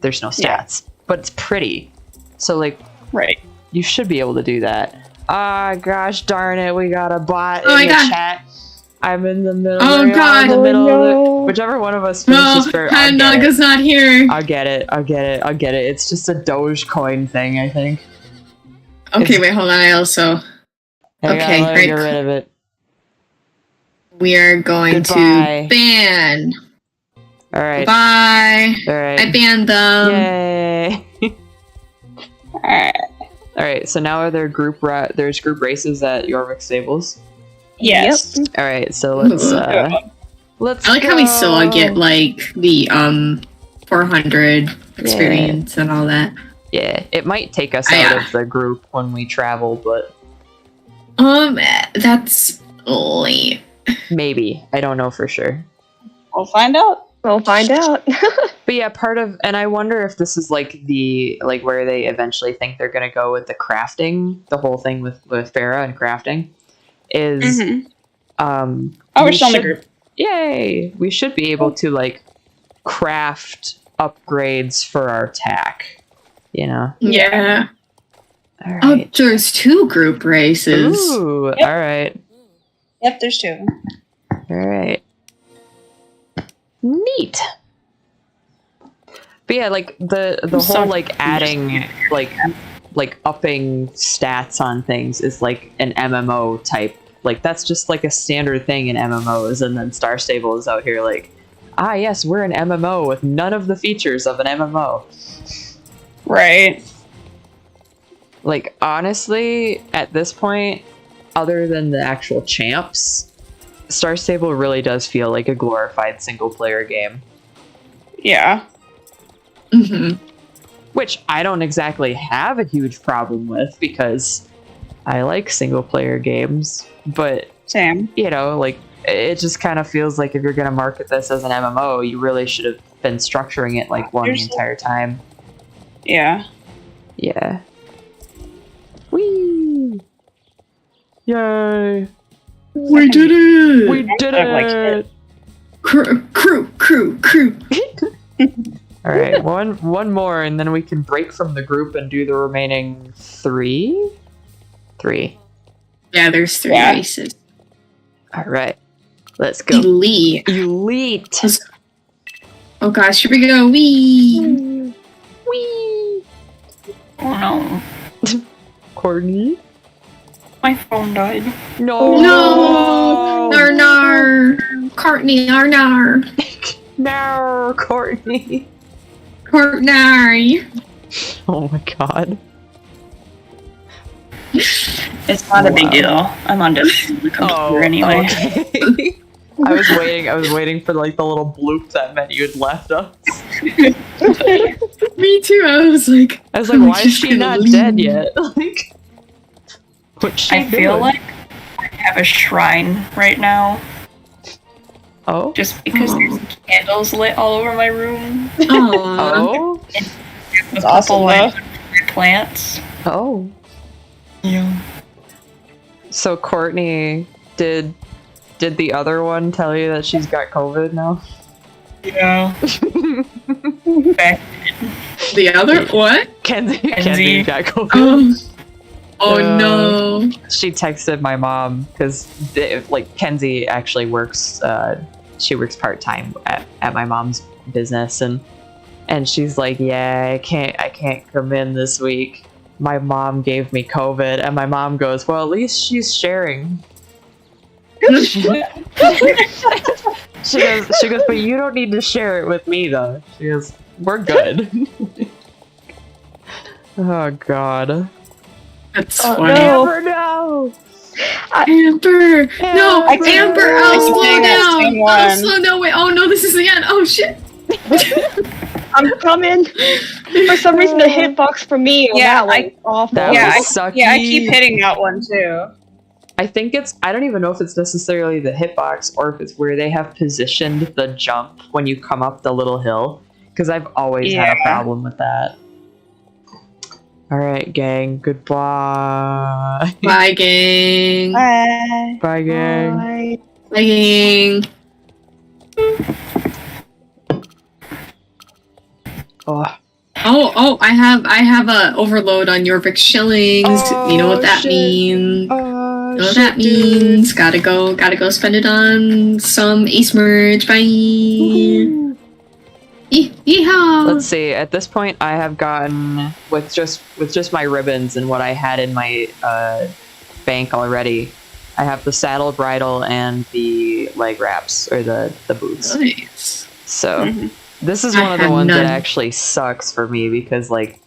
Speaker 2: there's no stats, but it's pretty, so like
Speaker 4: Right.
Speaker 2: you should be able to do that. Ah, gosh darn it, we got a bot
Speaker 3: Oh my
Speaker 2: in the
Speaker 3: God.
Speaker 2: chat. I'm in the middle.
Speaker 3: Oh
Speaker 2: we are
Speaker 3: God.
Speaker 2: in the middle
Speaker 4: Oh,
Speaker 2: of
Speaker 4: no.
Speaker 2: it. Whichever one of us
Speaker 3: No,
Speaker 2: finishes first. I'll get it.
Speaker 3: Naga's not here.
Speaker 2: I'll get it. It's just a Dogecoin thing, I think.
Speaker 3: Okay,
Speaker 2: it's-
Speaker 3: wait, hold on. I also
Speaker 2: Hang on,
Speaker 3: Okay,
Speaker 2: let me
Speaker 3: great.
Speaker 2: get rid of it.
Speaker 3: we are going
Speaker 2: Goodbye.
Speaker 3: to ban.
Speaker 2: All right.
Speaker 3: Bye.
Speaker 2: All
Speaker 3: I
Speaker 2: right.
Speaker 3: banned them.
Speaker 2: Yay.
Speaker 4: Alright.
Speaker 2: All right. So now are there there's group races at Jorvik Stables?
Speaker 4: Yes.
Speaker 2: All right. So let's let's.
Speaker 3: I like how we still all
Speaker 2: go.
Speaker 3: get like the 400 experience and all that.
Speaker 2: Yeah, it might take us
Speaker 3: Yeah.
Speaker 2: out of the group when we travel, but
Speaker 3: That's late.
Speaker 2: maybe. I don't know for sure.
Speaker 4: We'll find out.
Speaker 1: We'll find out.
Speaker 2: But yeah, and I wonder if this is like where they eventually think they're gonna go with the crafting, the whole thing with Farah and crafting is
Speaker 4: Mhm.
Speaker 2: um
Speaker 4: Oh, we're
Speaker 2: we
Speaker 4: still in the
Speaker 2: should-
Speaker 4: group.
Speaker 2: Yay! We should be able to like craft upgrades for our attack. You know?
Speaker 3: Yeah.
Speaker 2: All
Speaker 3: Oh,
Speaker 2: right.
Speaker 3: there's 2 group races.
Speaker 2: Ooh,
Speaker 4: Yep.
Speaker 2: alright.
Speaker 4: Yep, there's 2.
Speaker 2: Alright. Neat. But yeah, like the
Speaker 5: I'm
Speaker 2: whole
Speaker 5: so
Speaker 2: like adding like upping stats on things is like an MMO type. Like that's just like a standard thing in MMOs, and then Star Stable is out here like, ah yes, we're an MMO with none of the features of an MMO.
Speaker 4: Right.
Speaker 2: Like honestly, at this point, other than the actual champs, Star Stable really does feel like a glorified single player game.
Speaker 4: Yeah.
Speaker 3: hmm
Speaker 2: Which I don't exactly have a huge problem with because I like single player games, but
Speaker 4: Same.
Speaker 2: you know, like it just kind of feels like if you're gonna market this as an MMO, you really should have been structuring it like one the
Speaker 4: Here's the-
Speaker 2: entire time.
Speaker 4: Yeah.
Speaker 2: Yeah. Whee! Yay!
Speaker 3: We did it!
Speaker 2: We did
Speaker 4: I like
Speaker 2: it!
Speaker 4: it.
Speaker 3: Crew.
Speaker 2: All right, one more, and then we can break from the group and do the remaining 3.
Speaker 3: Yeah, there's 3
Speaker 4: Yeah.
Speaker 3: races.
Speaker 2: All right, let's go.
Speaker 3: Elite.
Speaker 2: Elite.
Speaker 3: Oh gosh, here we go. Wee.
Speaker 2: Whee!
Speaker 5: Oh no.
Speaker 2: Courtney?
Speaker 5: My phone died.
Speaker 2: No!
Speaker 3: No! Nar. Courtney, nar.
Speaker 2: No, Courtney!
Speaker 3: Courtney.
Speaker 2: Oh my god.
Speaker 5: It's not a big
Speaker 2: Wow.
Speaker 5: deal. I'm on the computer anyway.
Speaker 2: Okay. I was waiting for like the little bloop that meant you'd left us.
Speaker 3: Me too. I was like,
Speaker 2: I was like,
Speaker 3: I'm
Speaker 2: why is
Speaker 3: just
Speaker 2: she
Speaker 3: gonna
Speaker 2: not
Speaker 3: leave.
Speaker 2: dead yet? Like, what's she
Speaker 5: I feel
Speaker 2: doing?
Speaker 5: like I have a shrine right now.
Speaker 2: Oh.
Speaker 5: just because there's candles lit all over my room.
Speaker 3: Aww.
Speaker 2: Oh.
Speaker 4: That's awesome, though.
Speaker 5: Plants.
Speaker 2: Oh.
Speaker 5: Yeah.
Speaker 2: So Courtney, did the other one tell you that she's got COVID now?
Speaker 5: Yeah. Back.
Speaker 3: The other what?
Speaker 2: Kenzie got COVID.
Speaker 3: Oh
Speaker 2: Uh,
Speaker 3: no.
Speaker 2: She texted my mom because like Kenzie actually works. She works part time at my mom's business, and she's like, yeah, I can't come in this week. My mom gave me COVID, and my mom goes, well, at least she's sharing. She goes, but you don't need to share it with me though. She goes, we're good. Oh god.
Speaker 3: That's
Speaker 1: Oh,
Speaker 3: funny.
Speaker 1: no.
Speaker 2: Never know.
Speaker 3: Amber! No,
Speaker 2: I can't-
Speaker 3: Amber, I'll
Speaker 4: I
Speaker 3: slow
Speaker 4: can't
Speaker 3: down.
Speaker 4: sing
Speaker 3: I'll
Speaker 4: one.
Speaker 3: slow down. Wait, oh no, this is the end. Oh shit.
Speaker 1: I'm coming. For some reason, the hitbox for me on
Speaker 4: Yeah,
Speaker 1: that one awful.
Speaker 2: That
Speaker 4: Yeah,
Speaker 2: was sucky.
Speaker 4: Yeah, I keep hitting that one too.
Speaker 2: I think I don't even know if it's necessarily the hitbox or if it's where they have positioned the jump when you come up the little hill. Because I've always had a
Speaker 4: Yeah.
Speaker 2: problem with that. Alright, gang. Goodbye.
Speaker 3: Bye, gang.
Speaker 4: Bye.
Speaker 2: Bye, gang.
Speaker 1: Bye.
Speaker 3: Bye, gang.
Speaker 2: Oh.
Speaker 3: Oh, I have a overload on Yorvik shillings. You know what that
Speaker 2: shit.
Speaker 3: means.
Speaker 2: Oh,
Speaker 3: You know what that means. Gotta go spend it on some Ace merch. Bye. Yeehaw.
Speaker 2: Let's see. At this point, I have gotten with just my ribbons and what I had in my bank already. I have the saddle, bridle, and the leg wraps or the boots.
Speaker 3: Nice.
Speaker 2: So
Speaker 4: Mhm.
Speaker 2: this is
Speaker 3: I
Speaker 2: one of the
Speaker 3: have
Speaker 2: ones
Speaker 3: none.
Speaker 2: that actually sucks for me because like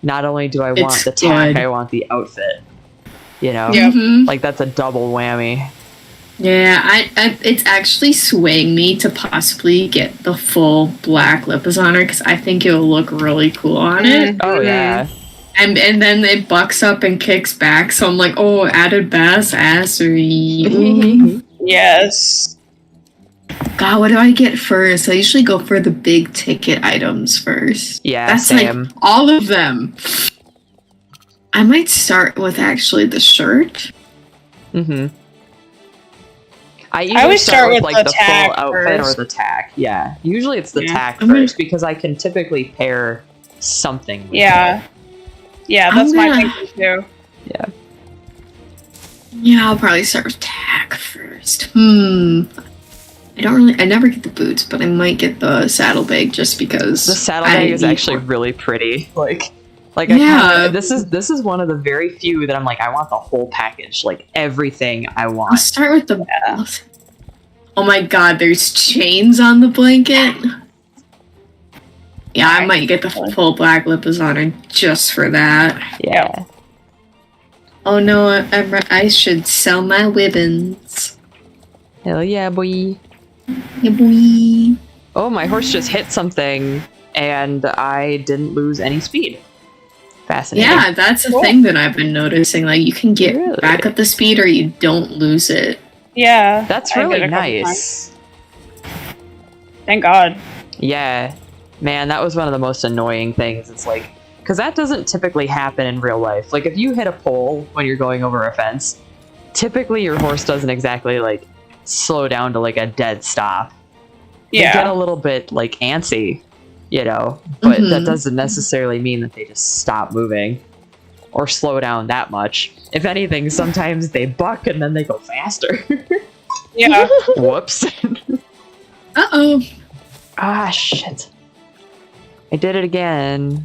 Speaker 2: not only do I want
Speaker 3: It's
Speaker 2: the tag,
Speaker 3: good.
Speaker 2: I want the outfit. You know,
Speaker 4: Yeah.
Speaker 3: Mhm.
Speaker 2: like that's a double whammy.
Speaker 3: Yeah, I it's actually swaying me to possibly get the full black Lipizzanner because I think it'll look really cool on it.
Speaker 2: Oh yeah.
Speaker 3: And then it bucks up and kicks back, so I'm like, oh, added bass assery. Ooh.
Speaker 4: Yes.
Speaker 3: God, what do I get first? I usually go for the big ticket items first.
Speaker 2: Yeah,
Speaker 3: That's
Speaker 2: same.
Speaker 3: like all of them. I might start with actually the shirt.
Speaker 2: Mm-hmm. I
Speaker 4: always
Speaker 2: usually
Speaker 4: start with
Speaker 2: like
Speaker 4: the
Speaker 2: the
Speaker 4: tack
Speaker 2: full outfit
Speaker 4: first.
Speaker 2: or the tack. Yeah, usually it's the
Speaker 4: Yeah.
Speaker 2: tack
Speaker 3: I'm gonna-
Speaker 2: first because I can typically pair something. With
Speaker 4: Yeah. Yeah,
Speaker 3: I'm
Speaker 4: that's my
Speaker 3: gonna-
Speaker 4: thinking too.
Speaker 3: Yeah, I'll probably start with tack first. I never get the boots, but I might get the saddlebag just because
Speaker 2: The saddlebag is
Speaker 3: need
Speaker 2: actually
Speaker 3: more.
Speaker 2: really pretty. Like
Speaker 3: Yeah.
Speaker 2: this is one of the very few that I'm like I want the whole package, like everything I
Speaker 3: I'll
Speaker 2: want.
Speaker 3: start with the. Oh my god, there's chains on the blanket. Yeah, I might get the full black Lipizzanner just for that.
Speaker 2: Yeah.
Speaker 3: Oh no, I should sell my ribbons.
Speaker 2: Hell yeah, boy.
Speaker 3: Yeah, boy.
Speaker 2: Oh, my horse just hit something and I didn't lose any speed. Fascinating.
Speaker 3: Yeah, that's a
Speaker 4: Cool.
Speaker 3: thing that I've been noticing. Like, you can get
Speaker 2: Really?
Speaker 3: back up the speed or you don't lose it.
Speaker 4: Yeah.
Speaker 2: That's
Speaker 4: I did
Speaker 2: really
Speaker 4: a couple
Speaker 2: nice.
Speaker 4: times. Thank God.
Speaker 2: Yeah. Man, that was one of the most annoying things. It's like, because that doesn't typically happen in real life. Like, if you hit a pole when you're going over a fence, typically your horse doesn't exactly, like, slow down to, like, a dead stop. They get a
Speaker 4: Yeah.
Speaker 2: little bit, like, antsy, you know? But that
Speaker 3: Mhm.
Speaker 2: doesn't necessarily mean that they just stop moving or slow down that much. If anything, sometimes they buck and then they go faster.
Speaker 4: Yeah.
Speaker 2: Whoops.
Speaker 3: Uh-oh.
Speaker 2: Ah, shit. I did it again.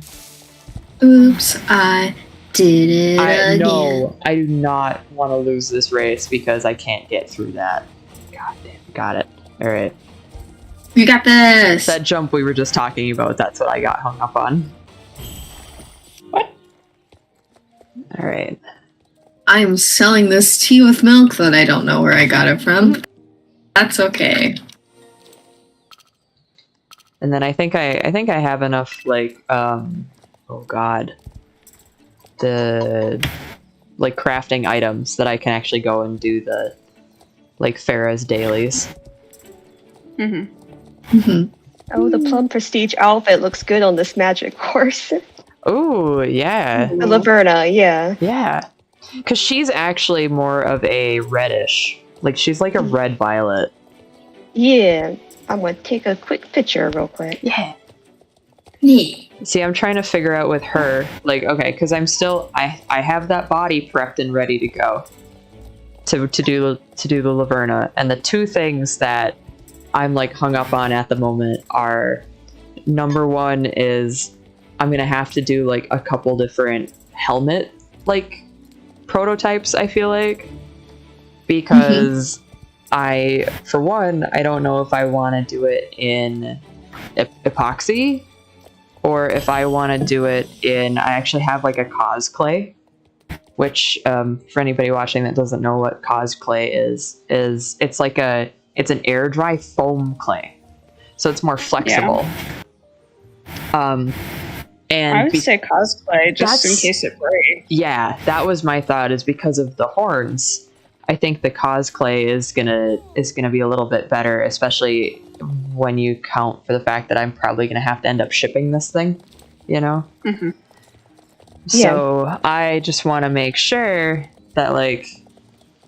Speaker 3: Oops, I did it
Speaker 2: I
Speaker 3: again.
Speaker 2: know. I do not want to lose this race because I can't get through that. God damn. Got it. All right.
Speaker 3: You got this.
Speaker 2: That jump we were just talking about, that's what I got hung up on.
Speaker 4: What?
Speaker 2: All right.
Speaker 3: I am selling this tea with milk that I don't know where I got it from. That's okay.
Speaker 2: And then I think I have enough like oh god. The like crafting items that I can actually go and do the like Farah's dailies.
Speaker 4: Mm-hmm.
Speaker 3: Mhm.
Speaker 1: Oh, the plum prestige outfit looks good on this magic horse. The
Speaker 2: Oh, yeah.
Speaker 1: Laverna, yeah.
Speaker 2: Yeah. Because she's actually more of a reddish. Like, she's like a red violet.
Speaker 1: Yeah. I'm gonna take a quick picture real quick.
Speaker 2: Yeah.
Speaker 3: Yeah.
Speaker 2: See, I'm trying to figure out with her, like, okay, because I'm still, I have that body prepped and ready to go to do the Laverna, and the two things that I'm like hung up on at the moment are, number one is I'm gonna have to do like a couple different helmet like prototypes. I feel like because for one, I don't know if I want to do it in epoxy. Or if I want to do it in, I actually have like a cosplay, which for anybody watching that doesn't know what cosplay is it's like it's an air dry foam clay, so it's more flexible. And
Speaker 4: I would say cosplay just in case it breaks.
Speaker 2: Yeah, that was my thought. Is because of the horns. I think the cosplay is gonna be a little bit better, especially when you count for the fact that I'm probably gonna have to end up shipping this thing, you know?
Speaker 4: Mm-hmm.
Speaker 2: So I just want to make sure that like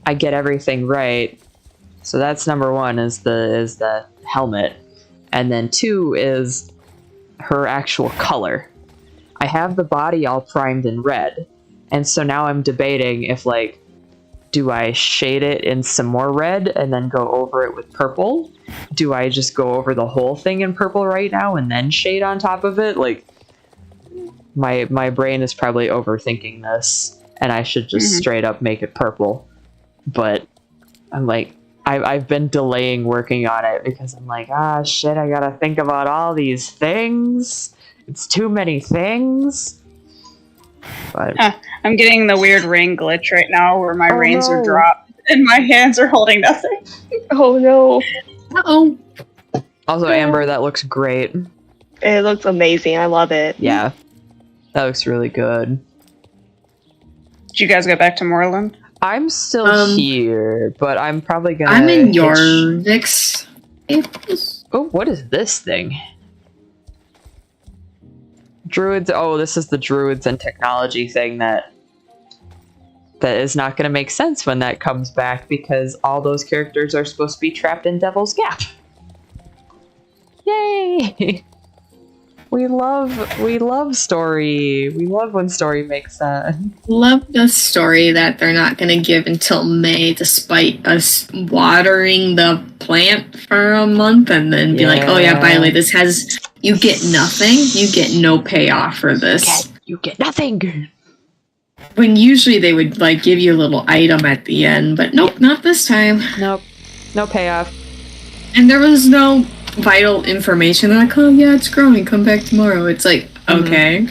Speaker 2: I get everything right. So that's number one is the helmet, and then two is her actual color. I have the body all primed in red, and so now I'm debating if like, do I shade it in some more red and then go over it with purple? Do I just go over the whole thing in purple right now and then shade on top of it? Like, my brain is probably overthinking this, and I should just straight up make it purple. But I'm like, I've been delaying working on it because I'm like, shit, I gotta think about all these things. It's too many things. But
Speaker 4: I'm getting the weird rain glitch right now where my reins
Speaker 1: no.
Speaker 4: are dropped and my hands are holding nothing.
Speaker 1: Oh no.
Speaker 3: Uh-oh.
Speaker 2: also, Amber, that looks great.
Speaker 1: It looks amazing. I love it.
Speaker 2: Yeah, that looks really good.
Speaker 4: Did you guys go back to Moreland?
Speaker 2: I'm still here, but I'm probably gonna.
Speaker 3: I'm in Jorvik's.
Speaker 2: Oh, what is this thing? Druids. Oh, this is the druids and technology thing that is not going to make sense when that comes back, because all those characters are supposed to be trapped in Devil's Gap. Yay! We love story. We love when story makes sense.
Speaker 3: Love the story that they're not going to give until May, despite us watering the plant for a month and then be like, oh yeah, by the way, this has... You get nothing. You get no payoff for this.
Speaker 2: You get nothing.
Speaker 3: When usually they would like give you a little item at the end, but nope, not this time.
Speaker 2: Nope. No payoff.
Speaker 3: And there was no vital information. They're like, oh yeah, it's growing. Come back tomorrow. It's like, okay.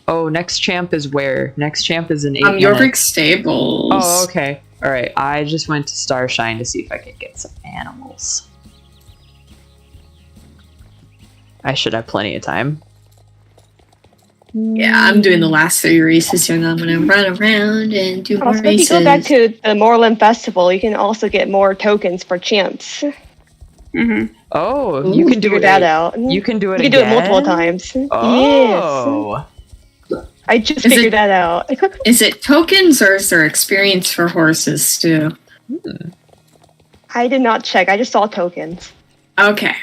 Speaker 2: Oh, next champ is where? Next champ is in 8
Speaker 3: Jorvik
Speaker 2: minutes.
Speaker 3: Stables.
Speaker 2: Oh, okay. All right. I just went to Starshine to see if I could get some animals. I should have plenty of time.
Speaker 3: Yeah, I'm doing the last 3 races, and I'm gonna run around and do more
Speaker 1: Also, if
Speaker 3: races.
Speaker 1: you go back to the Moreland Festival, you can also get more tokens for champs.
Speaker 4: Mm-hmm.
Speaker 2: Oh, you can do
Speaker 1: Figure
Speaker 2: it.
Speaker 1: that out.
Speaker 2: You can do it.
Speaker 1: You can do it multiple times.
Speaker 2: Oh.
Speaker 1: Yes. I just
Speaker 3: Is
Speaker 1: figured
Speaker 3: it-
Speaker 1: that out.
Speaker 3: Is it tokens or is there experience for horses too?
Speaker 1: I did not check. I just saw tokens.
Speaker 3: Okay.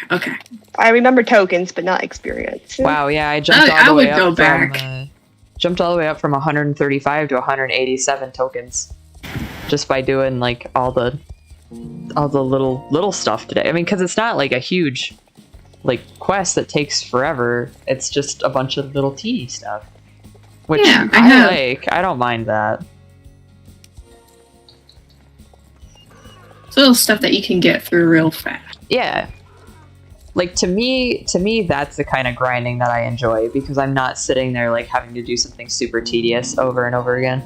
Speaker 1: I remember tokens, but not experience.
Speaker 2: Wow. Yeah, I jumped
Speaker 3: I
Speaker 2: all the way
Speaker 3: would
Speaker 2: up
Speaker 3: go
Speaker 2: from.
Speaker 3: back.
Speaker 2: Jumped all the way up from 135 to 187 tokens, just by doing like all the little stuff today. I mean, because it's not like a huge like quest that takes forever. It's just a bunch of little teeny stuff, which
Speaker 3: Yeah,
Speaker 2: I like. I don't mind that.
Speaker 3: It's little stuff that you can get through real fast.
Speaker 2: Yeah. Like to me, that's the kind of grinding that I enjoy, because I'm not sitting there like having to do something super tedious over and over again.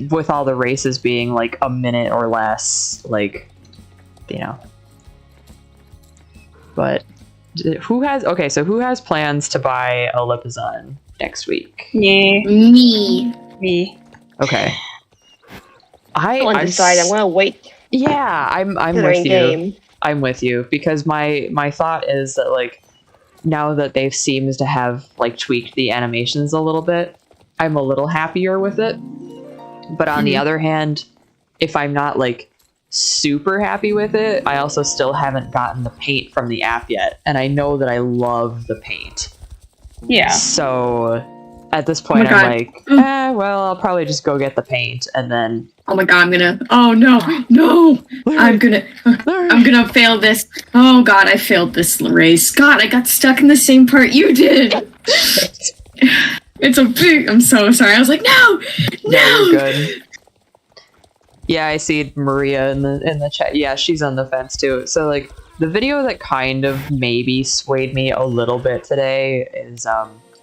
Speaker 2: With all the races being like a minute or less, like, you know. But who has plans to buy a Lipizan next week?
Speaker 4: Yeah,
Speaker 3: Me.
Speaker 4: me.
Speaker 2: Okay.
Speaker 1: I'm undecided. I'm gonna wait
Speaker 2: Yeah, I'm
Speaker 1: Considering
Speaker 2: with you.
Speaker 1: game.
Speaker 2: I'm with you because my thought is that like now that they've seems to have like tweaked the animations a little bit, I'm a little happier with it. But on the other hand, if I'm not like super happy with it, I also still haven't gotten the paint from the app yet, and I know that I love the paint.
Speaker 4: Yeah.
Speaker 2: So at this point,
Speaker 3: God.
Speaker 2: I'm like, well, I'll probably just go get the paint, and then
Speaker 3: Oh my god, oh no, I'm gonna fail this. Oh god, I failed this race. God, I got stuck in the same part you did. I'm so sorry. I was like, no.
Speaker 2: you're good. Yeah, I see Maria in the chat. Yeah, she's on the fence too. So like the video that kind of maybe swayed me a little bit today is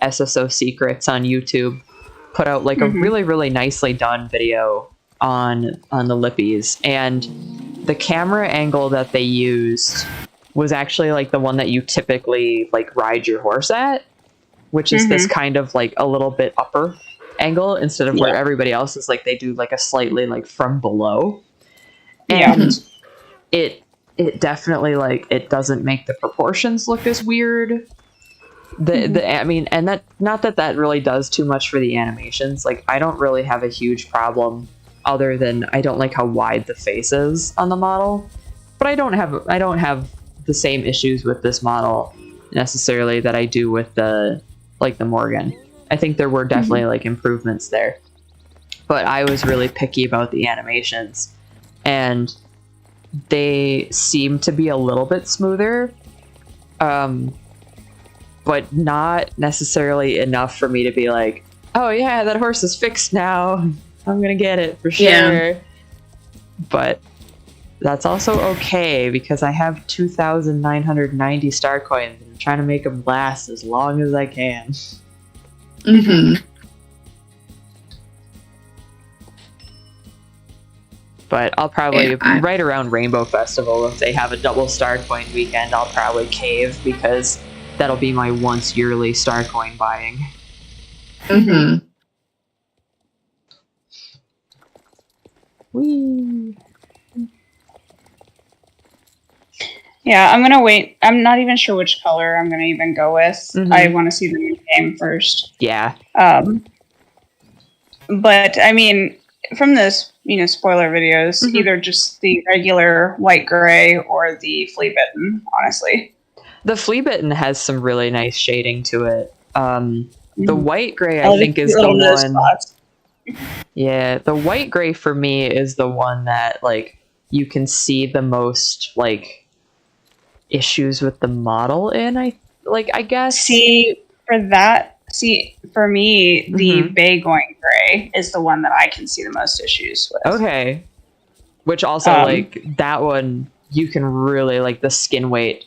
Speaker 2: SSO Secrets on YouTube put out like a really, really nicely done video on the Lippies, and the camera angle that they used was actually like the one that you typically like ride your horse at, which is this kind of like a little bit upper angle instead of where everybody else is like they do like a slightly like from below. And it definitely like it doesn't make the proportions look as weird. I mean, and that not that really does too much for the animations. Like I don't really have a huge problem other than I don't like how wide the face is on the model. But I don't have the same issues with this model necessarily that I do with the Morgan. I think there were definitely like improvements there. But I was really picky about the animations, and they seem to be a little bit smoother. But not necessarily enough for me to be like, oh yeah, that horse is fixed now. I'm gonna get it for sure. Yeah. But that's also okay because I have 2,990 star coins and I'm trying to make them last as long as I can. But I'll probably, right around Rainbow Festival, if they have a double star coin weekend, I'll probably cave because that'll be my once yearly star coin buying. Whee!
Speaker 4: Yeah, I'm gonna wait. I'm not even sure which color I'm gonna even go with. I want to see the new game first.
Speaker 2: Yeah.
Speaker 4: But I mean, from this, spoiler videos, either just the regular white gray or the flea bitten. Honestly,
Speaker 2: the flea bitten has some really nice shading to it. The white gray, I think, is the one. Yeah, the white gray for me is the one that like you can see the most like issues with the model in. I guess. For me, the Baygoin gray is the one that I can see the most issues with. Okay. Which also like that one, you can really like the skin weight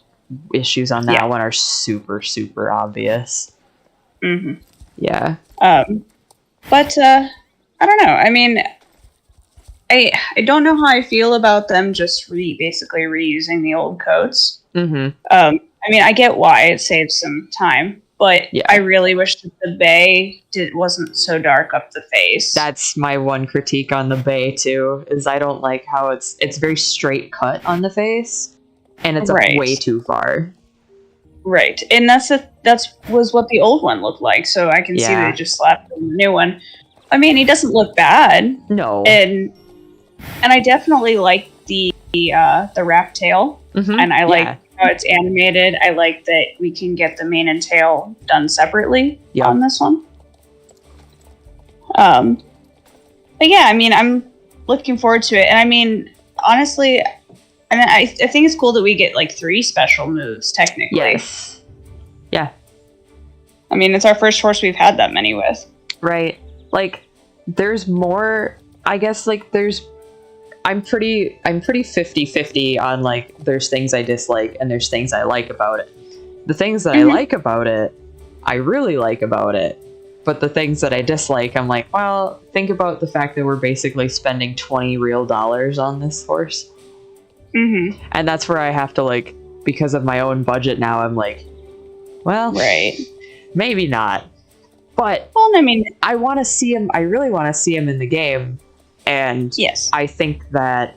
Speaker 2: issues on that one are super, super obvious. Yeah.
Speaker 4: But I don't know. I mean, I don't know how I feel about them just basically reusing the old coats. I mean, I get why it saves some time, but I really wish that the bay wasn't so dark up the face.
Speaker 2: That's my one critique on the bay too, is I don't like how it's very straight cut on the face, and it's up way too far.
Speaker 4: Right, and that was what the old one looked like. So I can see that they just slapped the new one. I mean, he doesn't look bad.
Speaker 2: No,
Speaker 4: and I definitely like the wrap tail, and I like how it's animated. I like that we can get the mane and tail done separately on this one. But yeah, I mean, I'm looking forward to it, and I mean, honestly, I think it's cool that we get like 3 special moves technically.
Speaker 2: Yes. Yeah.
Speaker 4: I mean, it's our first horse we've had that many with.
Speaker 2: Right. Like, there's more. I guess like I'm pretty 50-50 on like there's things I dislike and there's things I like about it. The things that I like about it, I really like about it. But the things that I dislike, I'm like, well, think about the fact that we're basically spending $20 real on this horse. And that's where I have to like, because of my own budget now, I'm like, well, maybe not. But
Speaker 4: I mean,
Speaker 2: I want to see him. I really want to see him in the game. And I think that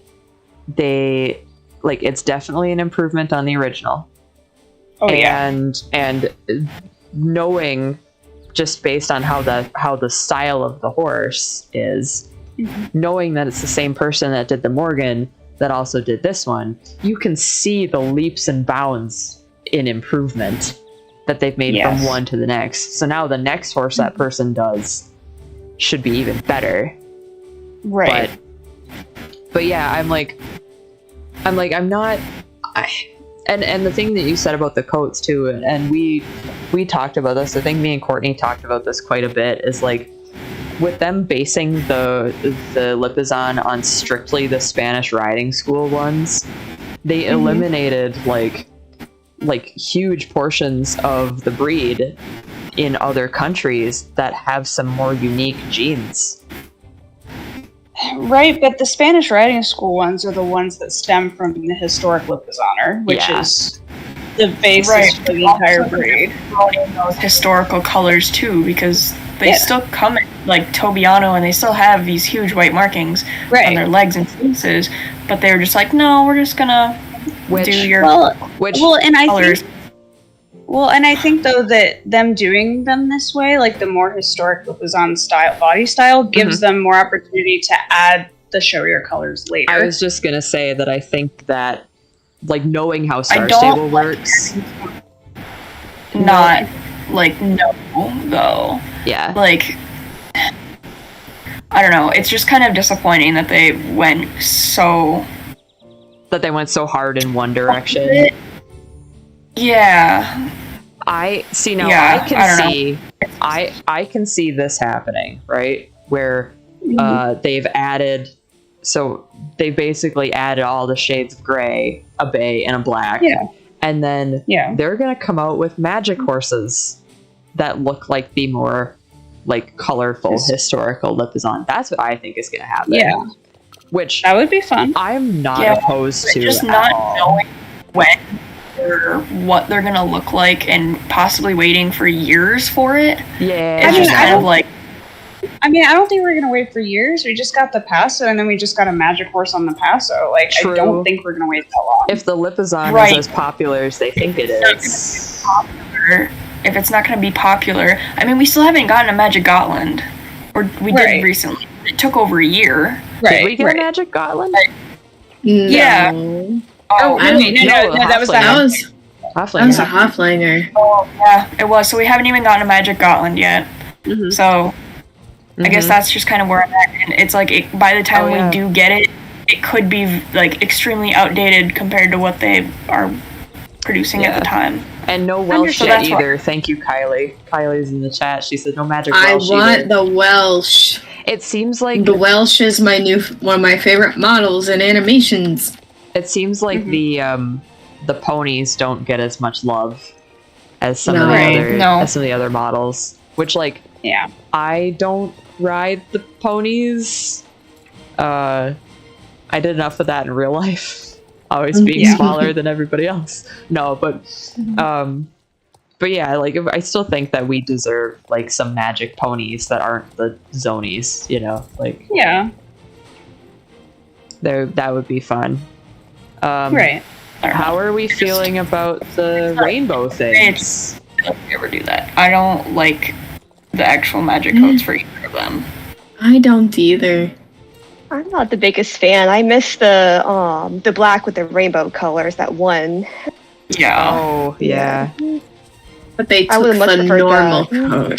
Speaker 2: it's definitely an improvement on the original.
Speaker 4: Oh yeah.
Speaker 2: And knowing just based on how the style of the horse is, knowing that it's the same person that did the Morgan that also did this one, you can see the leaps and bounds in improvement that they've made from one to the next. So now the next horse that person does should be even better.
Speaker 4: Right.
Speaker 2: But yeah, I'm not. And the thing that you said about the coats too, and we talked about this. I think me and Courtney talked about this quite a bit. Is like with them basing the Lipizan on strictly the Spanish riding school ones, they eliminated like huge portions of the breed in other countries that have some more unique genes.
Speaker 4: Right, but the Spanish riding school ones are the ones that stem from the historic Lipizzanner, which is the basis for the entire breed.
Speaker 5: Those historical colors too, because they still come like Tobiano, and they still have these huge white markings on their legs and faces. But they were just like, no, we're just gonna do your colors.
Speaker 4: And I think though that them doing them this way, like the more historic Lipizzan style body style, gives them more opportunity to add the showier colors later.
Speaker 2: I was just gonna say that I think that, like, knowing how Star Stable works,
Speaker 5: though.
Speaker 2: Yeah.
Speaker 5: Like, I don't know. It's just kind of disappointing that they went so
Speaker 2: hard in one direction.
Speaker 5: Yeah.
Speaker 2: I can see this happening, right? Where they've basically added all the shades of gray, a bay, and a black.
Speaker 4: Yeah.
Speaker 2: And then they're gonna come out with magic horses that look like the more like colorful historical Lipizzan. That's what I think is gonna happen.
Speaker 4: Yeah.
Speaker 2: Which
Speaker 4: that would be fun.
Speaker 2: I'm not opposed to.
Speaker 5: Just not knowing when or what they're gonna look like and possibly waiting for years for it.
Speaker 2: Yeah.
Speaker 5: It's just kind of like.
Speaker 4: I mean, I don't think we're gonna wait for years. We just got the Paso, and then we just got a magic horse on the Paso. Like,
Speaker 2: True.
Speaker 4: I don't think we're gonna wait that long.
Speaker 2: If the Lipizzan is as popular as they think it is.
Speaker 5: If it's not gonna be popular, I mean, we still haven't gotten a Magic Gotland, or we did recently. It took over a year.
Speaker 2: Did we get a Magic Gotland?
Speaker 3: No.
Speaker 5: Yeah.
Speaker 4: Oh, really? No, that was
Speaker 3: a Hoflanger.
Speaker 5: Oh, yeah, it was. So we haven't even gotten a Magic Gotland yet. So I guess that's just kind of where I'm at. And it's like, by the time we do get it, it could be like extremely outdated compared to what they are producing at the time.
Speaker 2: And no Welsh yet either. Thank you, Kylie. Kylie's in the chat. She says no Magic Welsh
Speaker 3: I want the Welsh.
Speaker 2: It seems like
Speaker 3: the Welsh is one of my favorite models in animations.
Speaker 2: It seems like the ponies don't get as much love as some of the other models. Which, like, I don't ride the ponies. I did enough of that in real life. Always being smaller than everybody else. No, but yeah, like, I still think that we deserve like some magic ponies that aren't the Zonies, you know, like that would be fun. Right. How are we feeling about the rainbow things?
Speaker 5: I don't ever do that. I don't like the actual magic coats for either of them.
Speaker 3: I don't either.
Speaker 1: I'm not the biggest fan. I miss the black with the rainbow colors, that one.
Speaker 5: Yeah.
Speaker 2: Oh, yeah.
Speaker 3: But they took the normal color.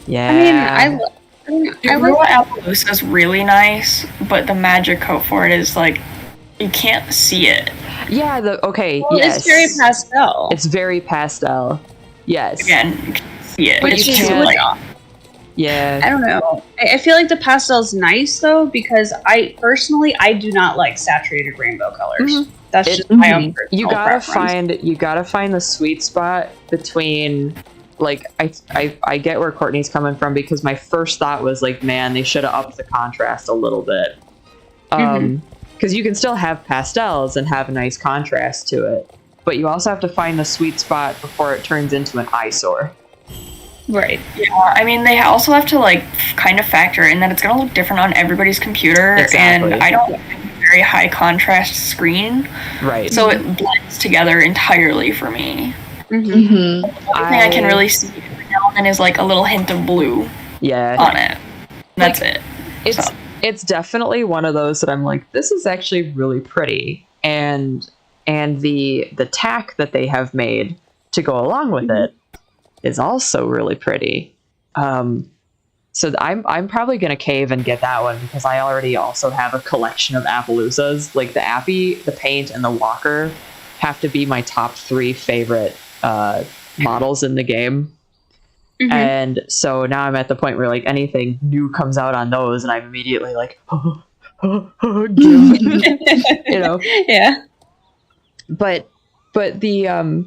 Speaker 2: Yeah.
Speaker 5: I mean, Appaloosa is really nice, but the magic coat for it is like, you can't see it.
Speaker 2: Yeah,
Speaker 4: yes. It's very pastel.
Speaker 2: It's very pastel. Yes.
Speaker 5: Again, you can see it.
Speaker 2: But
Speaker 5: it's
Speaker 2: you
Speaker 5: just
Speaker 2: can't,
Speaker 5: like,
Speaker 4: I don't know. I feel like the pastel's nice though, because I do not like saturated rainbow colors. That's just my own personal
Speaker 2: you gotta
Speaker 4: preference.
Speaker 2: You gotta find the sweet spot between, like, I get where Courtney's coming from, because my first thought was like, man, they should have upped the contrast a little bit. Because you can still have pastels and have a nice contrast to it, but you also have to find the sweet spot before it turns into an eyesore.
Speaker 4: Right.
Speaker 5: Yeah, I mean, they also have to, like, kind of factor in that it's going to look different on everybody's computer,
Speaker 2: exactly.
Speaker 5: and I don't think it's very very high contrast screen,
Speaker 2: Right.
Speaker 5: so it blends together entirely for me.
Speaker 3: Mm-hmm.
Speaker 5: The only thing I can really see every now and then is like a little hint of blue
Speaker 2: Yeah.
Speaker 5: on it. That's it.
Speaker 2: It's
Speaker 5: So.
Speaker 2: it's definitely one of those that I'm like, this is actually really pretty, and the tack that they have made to go along with it is also really pretty. So I'm probably gonna cave and get that one because I already also have a collection of Appaloosas. Like the Appy, the Paint, and the Walker have to be my top 3 favorite models in the game.
Speaker 4: Mhm.
Speaker 2: And so now I'm at the point where like anything new comes out on those, and I'm immediately like, give, you know.
Speaker 4: Yeah.
Speaker 2: But the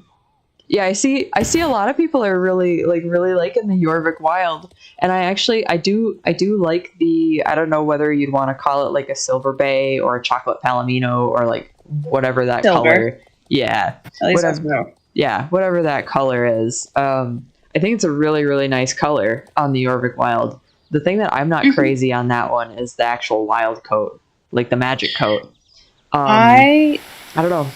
Speaker 2: yeah, I see a lot of people are really liking the Jorvik Wild, and I do like the, I don't know whether you'd want to call it like a Silver Bay or a Chocolate Palomino or like whatever that
Speaker 4: Silver.
Speaker 2: color. Yeah.
Speaker 4: At least
Speaker 2: Whatever.
Speaker 4: that's blue.
Speaker 2: Yeah, whatever that color is. I think it's a really, really nice color on the Jorvik Wild. The thing that I'm not crazy on that one is the actual wild coat, like the magic coat. I don't know.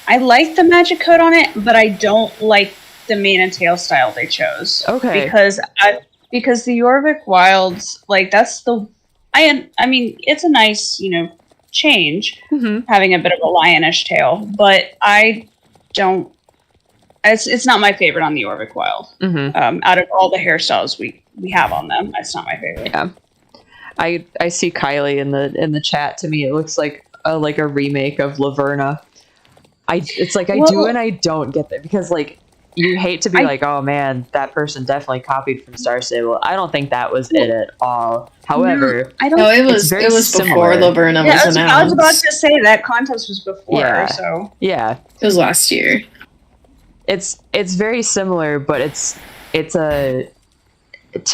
Speaker 4: I like the magic coat on it, but I don't like the mane and tail style they chose.
Speaker 2: Okay.
Speaker 4: Because the Jorvik Wilds, like that's the I mean it's a nice, change having a bit of a lionish tail, but I don't. It's not my favorite on the Jorvik Wild. Out of all the hairstyles we have on them, that's not my favorite.
Speaker 2: Yeah. I see Kylie in the chat. To me, it looks like a remake of Laverna. It's like I do and I don't get that, because like you hate to be like, oh man, that person definitely copied from Star Stable. I don't think that was it at all. However,
Speaker 4: I don't.
Speaker 3: No, it was before Laverna was announced.
Speaker 4: I was about to say that contest was before.
Speaker 2: Yeah.
Speaker 4: So
Speaker 2: yeah,
Speaker 3: it was last year.
Speaker 2: it's very similar, but to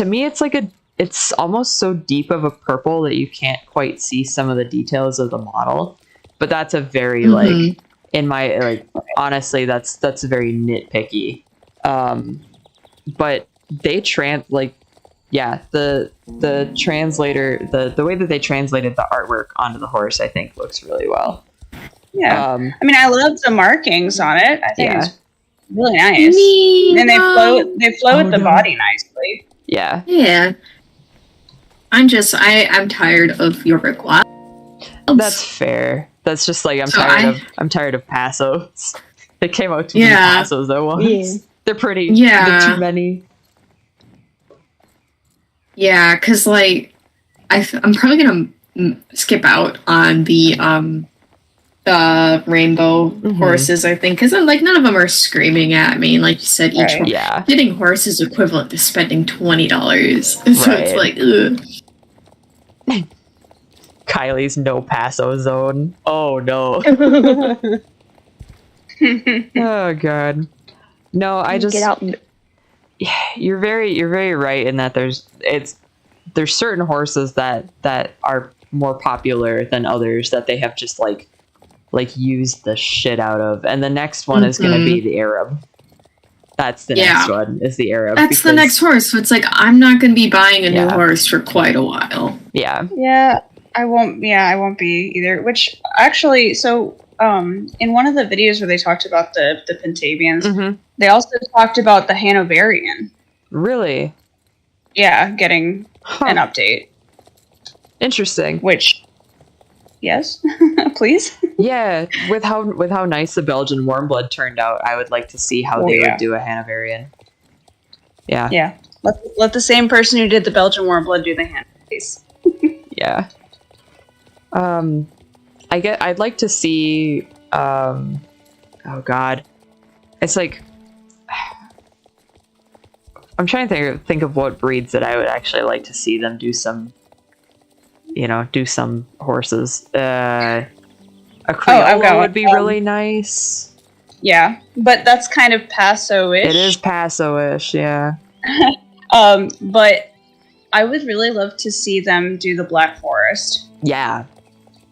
Speaker 2: me it's almost so deep of a purple that you can't quite see some of the details of the model. But that's a very like, in my like, honestly, that's very nitpicky. But they the translator, the way that they translated the artwork onto the horse, I think looks really well.
Speaker 4: yeah, I mean, I love the markings on it. I think
Speaker 2: Yeah.
Speaker 4: it's really nice, and they flow with the body nicely.
Speaker 2: Yeah.
Speaker 3: Yeah. I'm tired of Jorvik Wild.
Speaker 2: That's fair. That's just like I'm tired of Passos. They came out too many
Speaker 3: Yeah.
Speaker 2: Passos at once.
Speaker 1: Yeah.
Speaker 2: They're pretty.
Speaker 3: Yeah.
Speaker 2: They're too many.
Speaker 3: Yeah, because like I'm probably gonna skip out on the rainbow horses. I think because like none of them are screaming at me. Like you said, each
Speaker 4: Right.
Speaker 3: one
Speaker 2: Yeah.
Speaker 3: getting horse is equivalent to spending $20. So
Speaker 2: Right.
Speaker 3: it's like, ugh.
Speaker 2: Kylie's no Passo zone. Oh no. Oh god. No, I just
Speaker 1: get out.
Speaker 2: you're very right in that there's certain horses that are more popular than others that they have just like used the shit out of, and the next one is going to be the Arab. That's the next one, is the Arab.
Speaker 3: That's the next horse. So it's like I'm not going to be buying a new horse for quite a while.
Speaker 2: Yeah.
Speaker 4: Yeah, I won't be either. Which actually, so in one of the videos where they talked about the Pentavians, they also talked about the Hanoverian.
Speaker 2: Really?
Speaker 4: Yeah, getting an update.
Speaker 2: Interesting.
Speaker 4: Which, yes, please.
Speaker 2: Yeah, with how nice the Belgian Warmblood turned out, I would like to see how they would do a Hanoverian. Yeah.
Speaker 4: Yeah. Let the same person who did the Belgian Warmblood do the hand face.
Speaker 2: Yeah. I'd like to see oh god. It's like I'm trying to think of what breeds that I would actually like to see them do some horses. A Criollo would be really nice.
Speaker 4: Yeah, but that's kind of Passo-ish.
Speaker 2: It is Passo-ish, yeah.
Speaker 4: But I would really love to see them do the Black Forest.
Speaker 2: Yeah.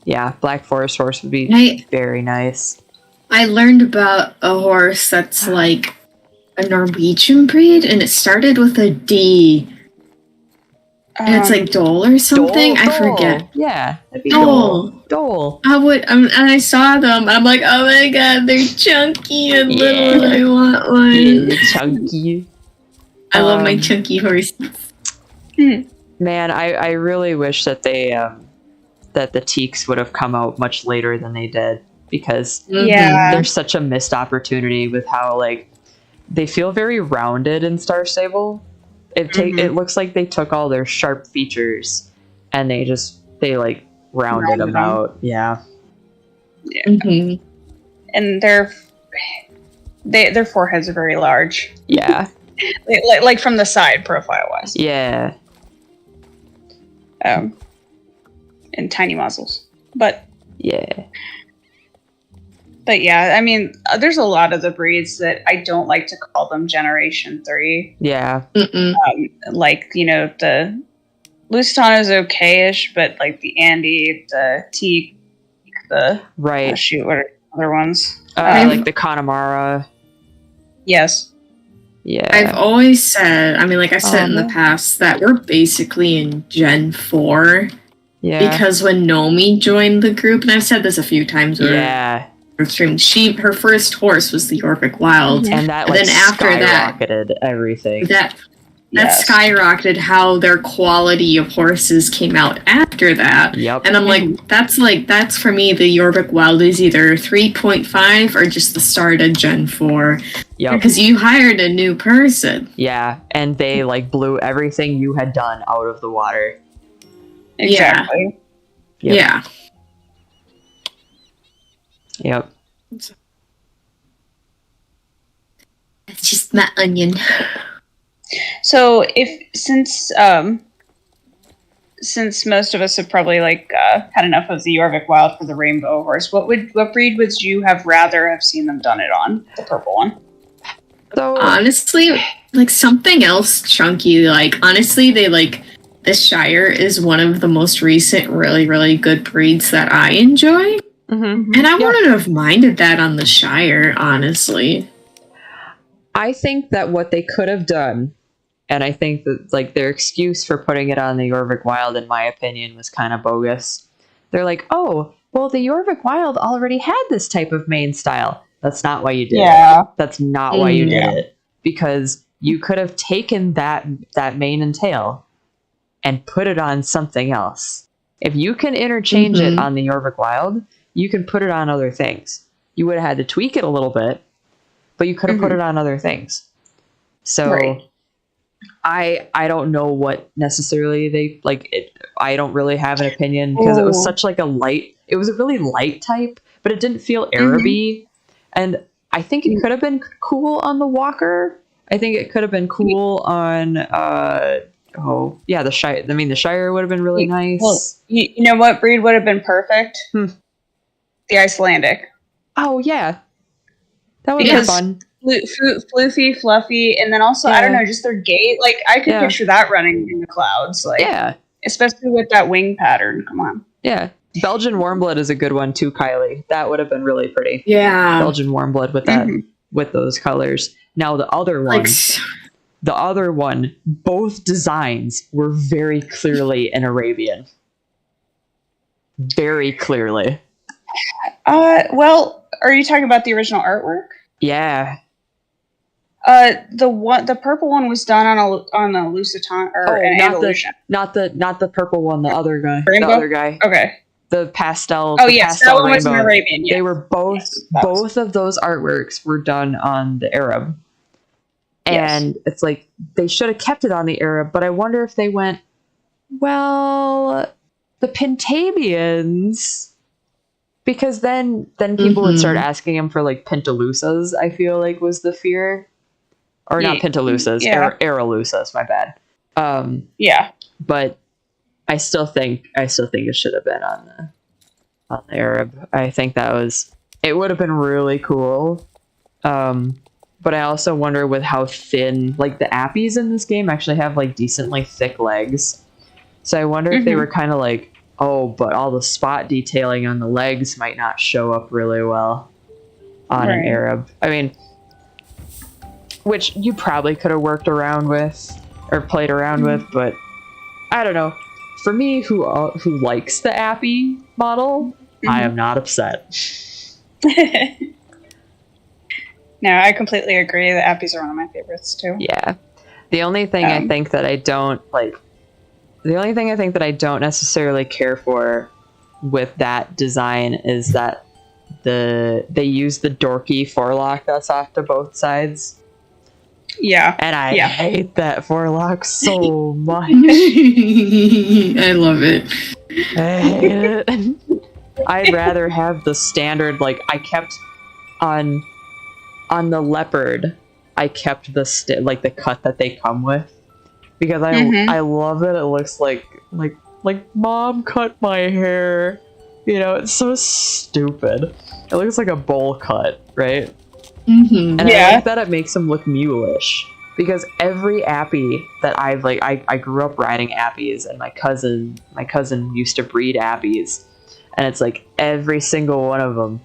Speaker 2: Yeah, Black Forest horse would be very nice.
Speaker 3: I learned about a horse that's like a Norwegian breed, and it started with a D. And it's like Dole or something. I forget.
Speaker 2: Yeah, that'd be
Speaker 3: Dole.
Speaker 2: Dole.
Speaker 3: I would, and I saw them, and I'm like, oh my god, they're chunky and little. And I want one.
Speaker 2: Yeah, chunky.
Speaker 3: I love my chunky horses.
Speaker 2: Man, I really wish that they that the Teaks would have come out much later than they did, because there's such a missed opportunity with how like they feel very rounded in Star Stable. It looks like they took all their sharp features and they like rounded them out. Yeah.
Speaker 4: And their foreheads are very large.
Speaker 2: Yeah.
Speaker 4: like from the side profile wise.
Speaker 2: Yeah.
Speaker 4: And tiny muzzles. But yeah, I mean, there's a lot of the breeds that I don't like to call them Generation 3.
Speaker 2: Yeah.
Speaker 4: Like, you know, the Lusitano is okay-ish, but like the Andy, the Teak, the...
Speaker 2: Right.
Speaker 4: Shoot, what are the other ones?
Speaker 2: Like the Connemara.
Speaker 4: Yes.
Speaker 2: Yeah.
Speaker 3: I've always said, I mean, like I said in the past, that we're basically in Gen 4.
Speaker 2: Yeah.
Speaker 3: Because when Nomi joined the group, and I've said this a few times, her first horse was the Yorvik Wild,
Speaker 2: and that
Speaker 3: then after
Speaker 2: skyrocketed everything.
Speaker 3: That skyrocketed how their quality of horses came out after that.
Speaker 2: Yep.
Speaker 3: And I'm like, that's for me, the Yorvik Wild is either 3.5 or just the start of Gen 4.
Speaker 2: Yep.
Speaker 3: Because you hired a new person.
Speaker 2: Yeah, and they like blew everything you had done out of the water.
Speaker 4: Exactly.
Speaker 3: Yeah.
Speaker 2: Yep.
Speaker 3: That's just my onion.
Speaker 4: So since most of us have probably like had enough of the Yorvik Wild for the Rainbow Horse, what breed would you have rather have seen them done it on? The purple one.
Speaker 2: So
Speaker 3: honestly, like something else chunky. Like honestly, the Shire is one of the most recent really, really good breeds that I enjoy. And I wouldn't have minded that on the Shire, honestly.
Speaker 2: I think that what they could have done, and I think that like their excuse for putting it on the Yorvik Wild, in my opinion, was kind of bogus. They're like, oh, well, the Yorvik Wild already had this type of mane style. That's not why you did it. That's not why you did it. Because you could have taken that mane and tail and put it on something else. If you can interchange it on the Yorvik Wild, you can put it on other things. You would have had to tweak it a little bit, but you could have put it on other things. So I don't know what necessarily they like. I don't really have an opinion because it was such like it was a really light type, but it didn't feel Araby. And I think it could have been cool on the Walker. I think it could have been cool on the Shire. I mean, the Shire would have been really nice.
Speaker 4: Well, you know what breed would have been perfect? The Icelandic.
Speaker 2: Oh yeah, that would be fun.
Speaker 4: Floofy, fluffy, and then also I don't know, just their gait. Like I could picture that running in the clouds. Like especially with that wing pattern. Come on.
Speaker 2: Yeah, Belgian Warmblood is a good one too, Kylie. That would have been really pretty.
Speaker 3: Yeah,
Speaker 2: Belgian Warmblood with that with those colors. Now the other one, both designs were very clearly an Arabian. Very clearly.
Speaker 4: Well, are you talking about the original artwork?
Speaker 2: Yeah.
Speaker 4: The purple one was done on a Lusitano or an Andalusian.
Speaker 2: Not the purple one. The other guy.
Speaker 4: Rainbow?
Speaker 2: The other guy.
Speaker 4: Okay.
Speaker 2: The pastel.
Speaker 4: Oh yes, that one was an Arabian. Yes.
Speaker 2: They were both of those artworks were done on the Arab, and it's like they should have kept it on the Arab. But I wonder if they went, well, the Pentavians. Because then people would start asking him for like Pentalusas, I feel like was the fear. Or not Pentalusas, Aralusas, my bad. But I still think it should have been on the Arab. I think it would have been really cool. But I also wonder with how thin, like the Appies in this game actually have like decently thick legs. So I wonder if they were kind of like, oh, but all the spot detailing on the legs might not show up really well on an Arab. I mean, which you probably could have worked around with or played around with, but I don't know. For me, who likes the Appy model, I am not upset.
Speaker 4: No, I completely agree. The Appies are one of my favorites too.
Speaker 2: Yeah. The only thing I think that I don't necessarily care for with that design is that they use the dorky forelock that's off to both sides.
Speaker 4: Yeah.
Speaker 2: And I hate that forelock so much.
Speaker 3: I love it.
Speaker 2: I hate it. I'd rather have the standard, like, I kept on the leopard, I kept the like the cut that they come with, because I love it. It looks like mom cut my hair. You know, it's so stupid. It looks like a bowl cut, right?
Speaker 3: Mm-hmm.
Speaker 2: And I like that it makes them look mulish. Because every Appy that I grew up riding Appies, and my cousin used to breed Appies, and it's like every single one of them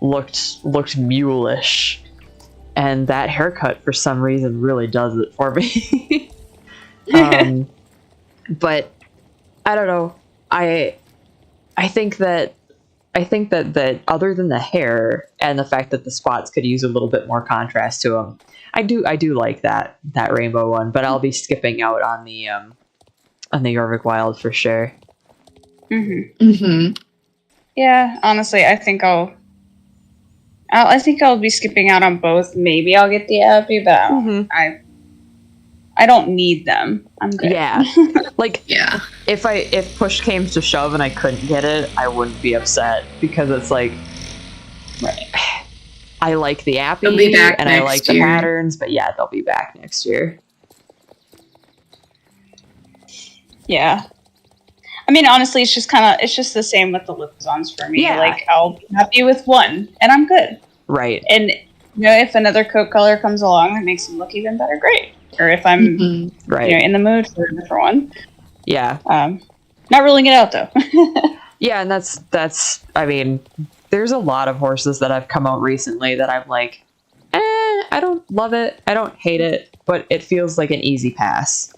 Speaker 2: looked mulish, and that haircut for some reason really does it for me. But I don't know. I think that other than the hair and the fact that the spots could use a little bit more contrast to them, I do like that rainbow one. But I'll be skipping out on the Jorvik Wild for sure.
Speaker 4: Yeah, honestly, I think I'll be skipping out on both. Maybe I'll get the Appy, but I don't need them. I'm good.
Speaker 2: Yeah. Like, if push came to shove and I couldn't get it, I wouldn't be upset, because it's like, I like the Appy and I like the patterns, but yeah, they'll be back next year.
Speaker 4: Yeah. I mean, honestly, it's just the same with the Lipizons for me.
Speaker 2: Yeah.
Speaker 4: Like, I'll be happy with one, and I'm good.
Speaker 2: Right.
Speaker 4: And, if another coat color comes along that makes them look even better, great. Or if I'm, in the mood for a different one.
Speaker 2: Yeah.
Speaker 4: Not ruling it out, though.
Speaker 2: Yeah, and that's, I mean, there's a lot of horses that have come out recently that I'm like, I don't love it, I don't hate it, but it feels like an easy pass.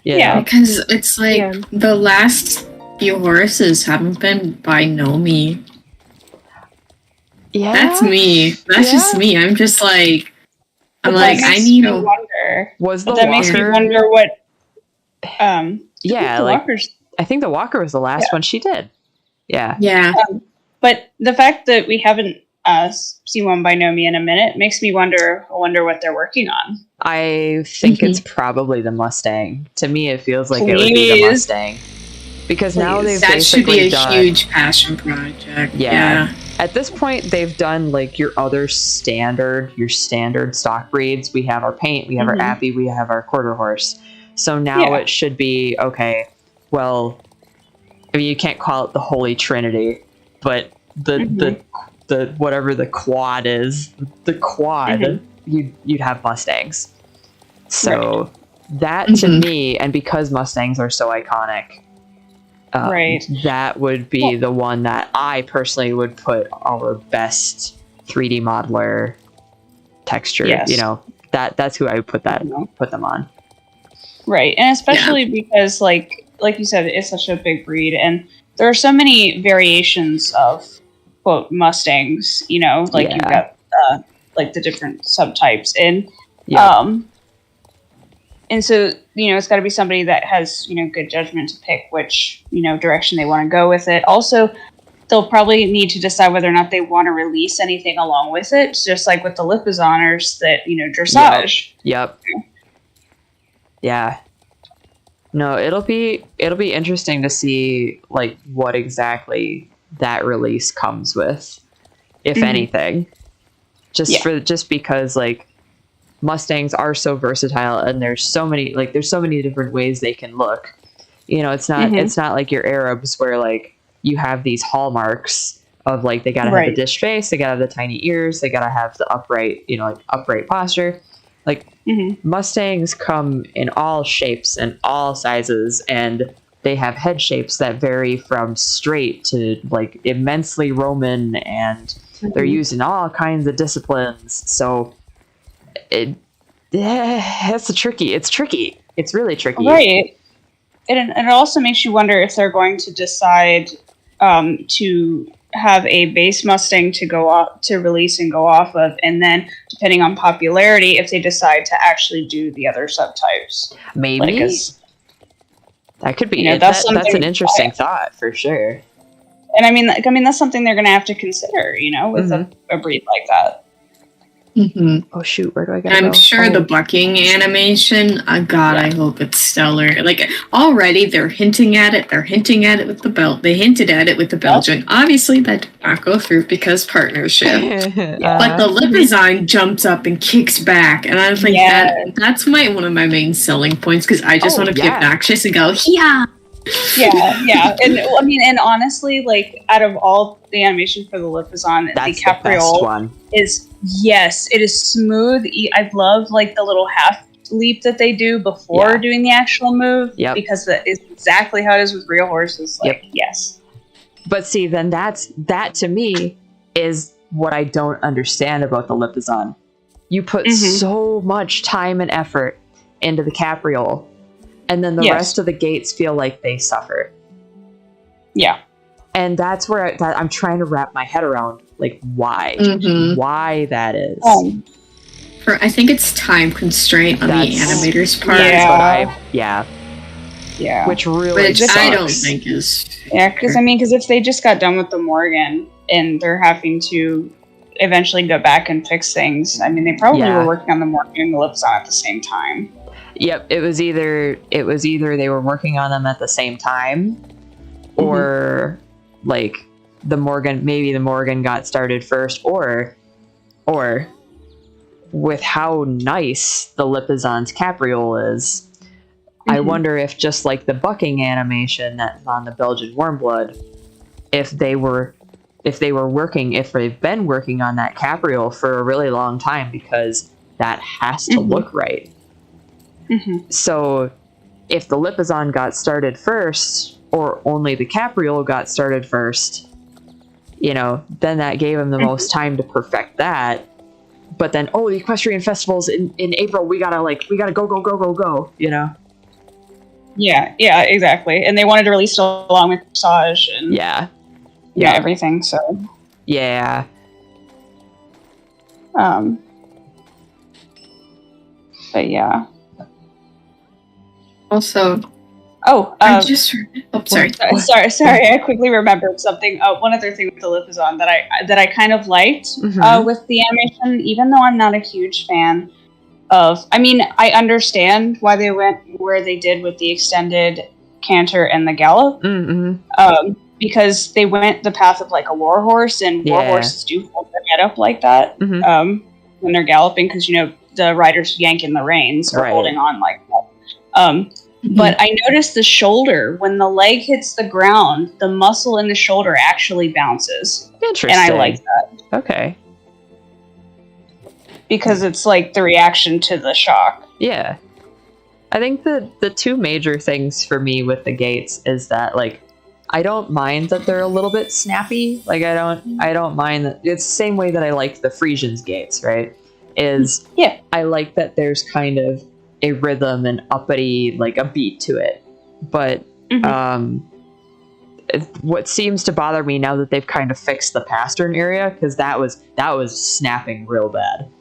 Speaker 3: Yeah, because it's like the last few horses haven't been by Nomi.
Speaker 2: Yeah,
Speaker 3: that's me. That's just me. I'm just like, I need a wonder.
Speaker 2: Was the
Speaker 4: that makes me wonder what?
Speaker 2: Walker's. I think the Walker was the last one she did. Yeah.
Speaker 3: Yeah.
Speaker 4: But the fact that we haven't seen one by Nomi in a minute makes me wonder what they're working on.
Speaker 2: I think it's probably the Mustang. To me, it feels like it would be the Mustang. Because now they've basically done...
Speaker 3: That should be a huge passion project. Yeah.
Speaker 2: At this point, they've done like your standard stock breeds. We have our paint, we have our Appy, we have our quarter horse. So now it should be, okay, well, I mean, you can't call it the Holy Trinity, but the whatever the quad is, you'd have Mustangs. So that to me, and because Mustangs are so iconic, that would be the one that I personally would put our best 3D modeler texture.
Speaker 4: Yes.
Speaker 2: You know, that's who I would put them on.
Speaker 4: Right, and especially because, like you said, it's such a big breed, and there are so many variations of quote Mustangs. You know, like you've got like the different subtypes, and so, it's got to be somebody that has, good judgment to pick which, direction they want to go with it. Also, they'll probably need to decide whether or not they want to release anything along with it, just like with the Lipizoners that, dressage.
Speaker 2: Yep. Yeah. No, it'll be interesting to see, like, what exactly that release comes with, if anything. Just because, like, Mustangs are so versatile, and there's so many different ways they can look. It's not like your Arabs where like you have these hallmarks of like they gotta have the dish face, they gotta have the tiny ears, they gotta have the upright, upright posture. Like Mustangs come in all shapes and all sizes, and they have head shapes that vary from straight to like immensely Roman, and they're used in all kinds of disciplines. So it's tricky. It's really tricky.
Speaker 4: Right. it also makes you wonder if they're going to decide to have a base Mustang to go off to release and go off of, and then depending on popularity, if they decide to actually do the other subtypes.
Speaker 2: Maybe that could be.
Speaker 4: That's
Speaker 2: that's an interesting thought for sure.
Speaker 4: And I mean, that's something they're going to have to consider, with a breed like that.
Speaker 3: Mm-hmm.
Speaker 2: Oh shoot, where do I go?
Speaker 3: I'm sure the bucking animation, I hope it's stellar. Like, already they're hinting at it with the belt. They hinted at it with the Belgian. Obviously, that did not go through because partnership. But the Lipizan jumps up and kicks back. And I was like, that's one of my main selling points, because I just want to be obnoxious and go, yeah.
Speaker 4: Yeah. And honestly, like, out of all the animation for the Lipizan, the Capriole
Speaker 2: one.
Speaker 4: is, it is smooth. I love, like, the little half leap that they do before doing the actual move, because that is exactly how it is with real horses. Like, yes.
Speaker 2: But see, then that to me is what I don't understand about the Lipizan. You put so much time and effort into the Capriole, and then the rest of the gates feel like they suffer. Yeah. And that's where I'm trying to wrap my head around, like, why? Why that is.
Speaker 3: I think it's time constraint on the animator's part.
Speaker 2: Which really sucks.
Speaker 3: I don't think is...
Speaker 4: Yeah, because if they just got done with the Morgan, and they're having to eventually go back and fix things, I mean, they probably were working on the Morgan and the Lipizan at the same time.
Speaker 2: Yep, it was either they were working on them at the same time, or like the Morgan got started first, or with how nice the Lipizan's Capriole is, I wonder if, just like the bucking animation that's on the Belgian Warmblood, if they've been working on that Capriole for a really long time, because that has to look right. So if the Lipizan got started first, or only the Capriole got started first, then that gave him the most time to perfect that. But then, the equestrian festivals in April, we gotta go,
Speaker 4: Yeah, exactly. And they wanted to release it along with Dressage and everything. So but yeah.
Speaker 3: Also, sorry.
Speaker 4: Sorry. I quickly remembered something. One other thing with the Lipizan that I kind of liked with the animation, even though I'm not a huge fan of. I mean, I understand why they went where they did with the extended canter and the gallop, because they went the path of like a war horse, and war horses do hold their head up like that when they're galloping, because the riders yanking the reins or holding on like that. But I noticed the shoulder, when the leg hits the ground, the muscle in the shoulder actually bounces.
Speaker 2: Interesting.
Speaker 4: And I like that.
Speaker 2: Okay.
Speaker 4: Because it's like the reaction to the shock.
Speaker 2: Yeah. I think the two major things for me with the gates is that, like, I don't mind that they're a little bit snappy. Like, I don't mind that. It's the same way that I liked the Frisian's gates, right? I like that there's kind of a rhythm and uppity, like a beat to it. But what seems to bother me now that they've kind of fixed the pastern area, because that was snapping real bad.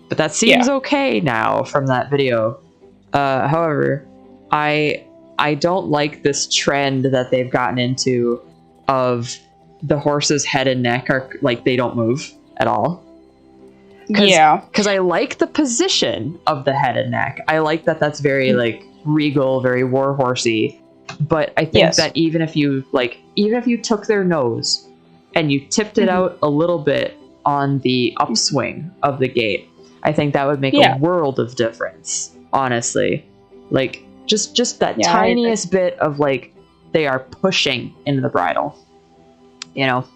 Speaker 2: But that seems okay now from that video. However, I don't like this trend that they've gotten into of the horse's head and neck are like they don't move at all. Because I like the position of the head and neck. I like that that's very like regal, very war horsey. But I think that even if you took their nose and you tipped it out a little bit on the upswing of the gate, I think that would make a world of difference. Honestly, like just that tiniest bit of like they are pushing into the bridle.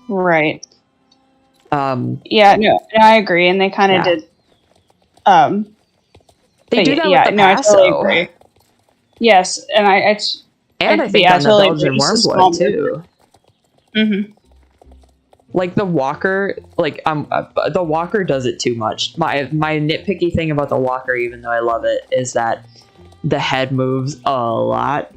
Speaker 4: Right. I agree, and they kind of did.
Speaker 2: They do that with the Paso.
Speaker 4: I totally agree. Yes, and I
Speaker 2: think on the Belgian Warmblood too. Like the Walker, the Walker does it too much. My nitpicky thing about the Walker, even though I love it, is that the head moves a lot,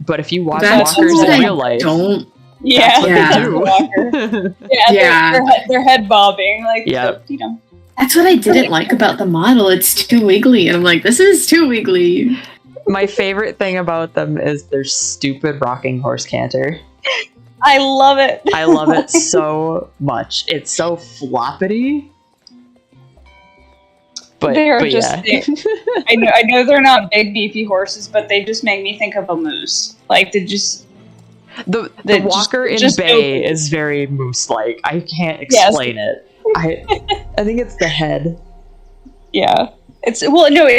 Speaker 2: But if you watch
Speaker 3: That's
Speaker 2: walkers
Speaker 3: what
Speaker 2: in
Speaker 3: I
Speaker 2: real life,
Speaker 3: don't.
Speaker 4: Yeah,
Speaker 2: what
Speaker 3: Yeah.
Speaker 2: they do.
Speaker 4: Walker.
Speaker 3: Yeah.
Speaker 4: They're head bobbing like
Speaker 2: Yeah.
Speaker 4: you know.
Speaker 3: That's what I didn't like about the model. It's too wiggly. And I'm like, this is too wiggly.
Speaker 2: My favorite thing about them is their stupid rocking horse canter.
Speaker 4: I love it.
Speaker 2: I love it so much. It's so floppity. But,
Speaker 4: They are
Speaker 2: but
Speaker 4: just
Speaker 2: yeah.
Speaker 4: I know they're not big beefy horses, but they just make me think of a moose. Like they just
Speaker 2: the
Speaker 4: That
Speaker 2: walker in
Speaker 4: just
Speaker 2: Bay is very moose-like. I can't explain it. I think it's the head.
Speaker 4: yeah. It's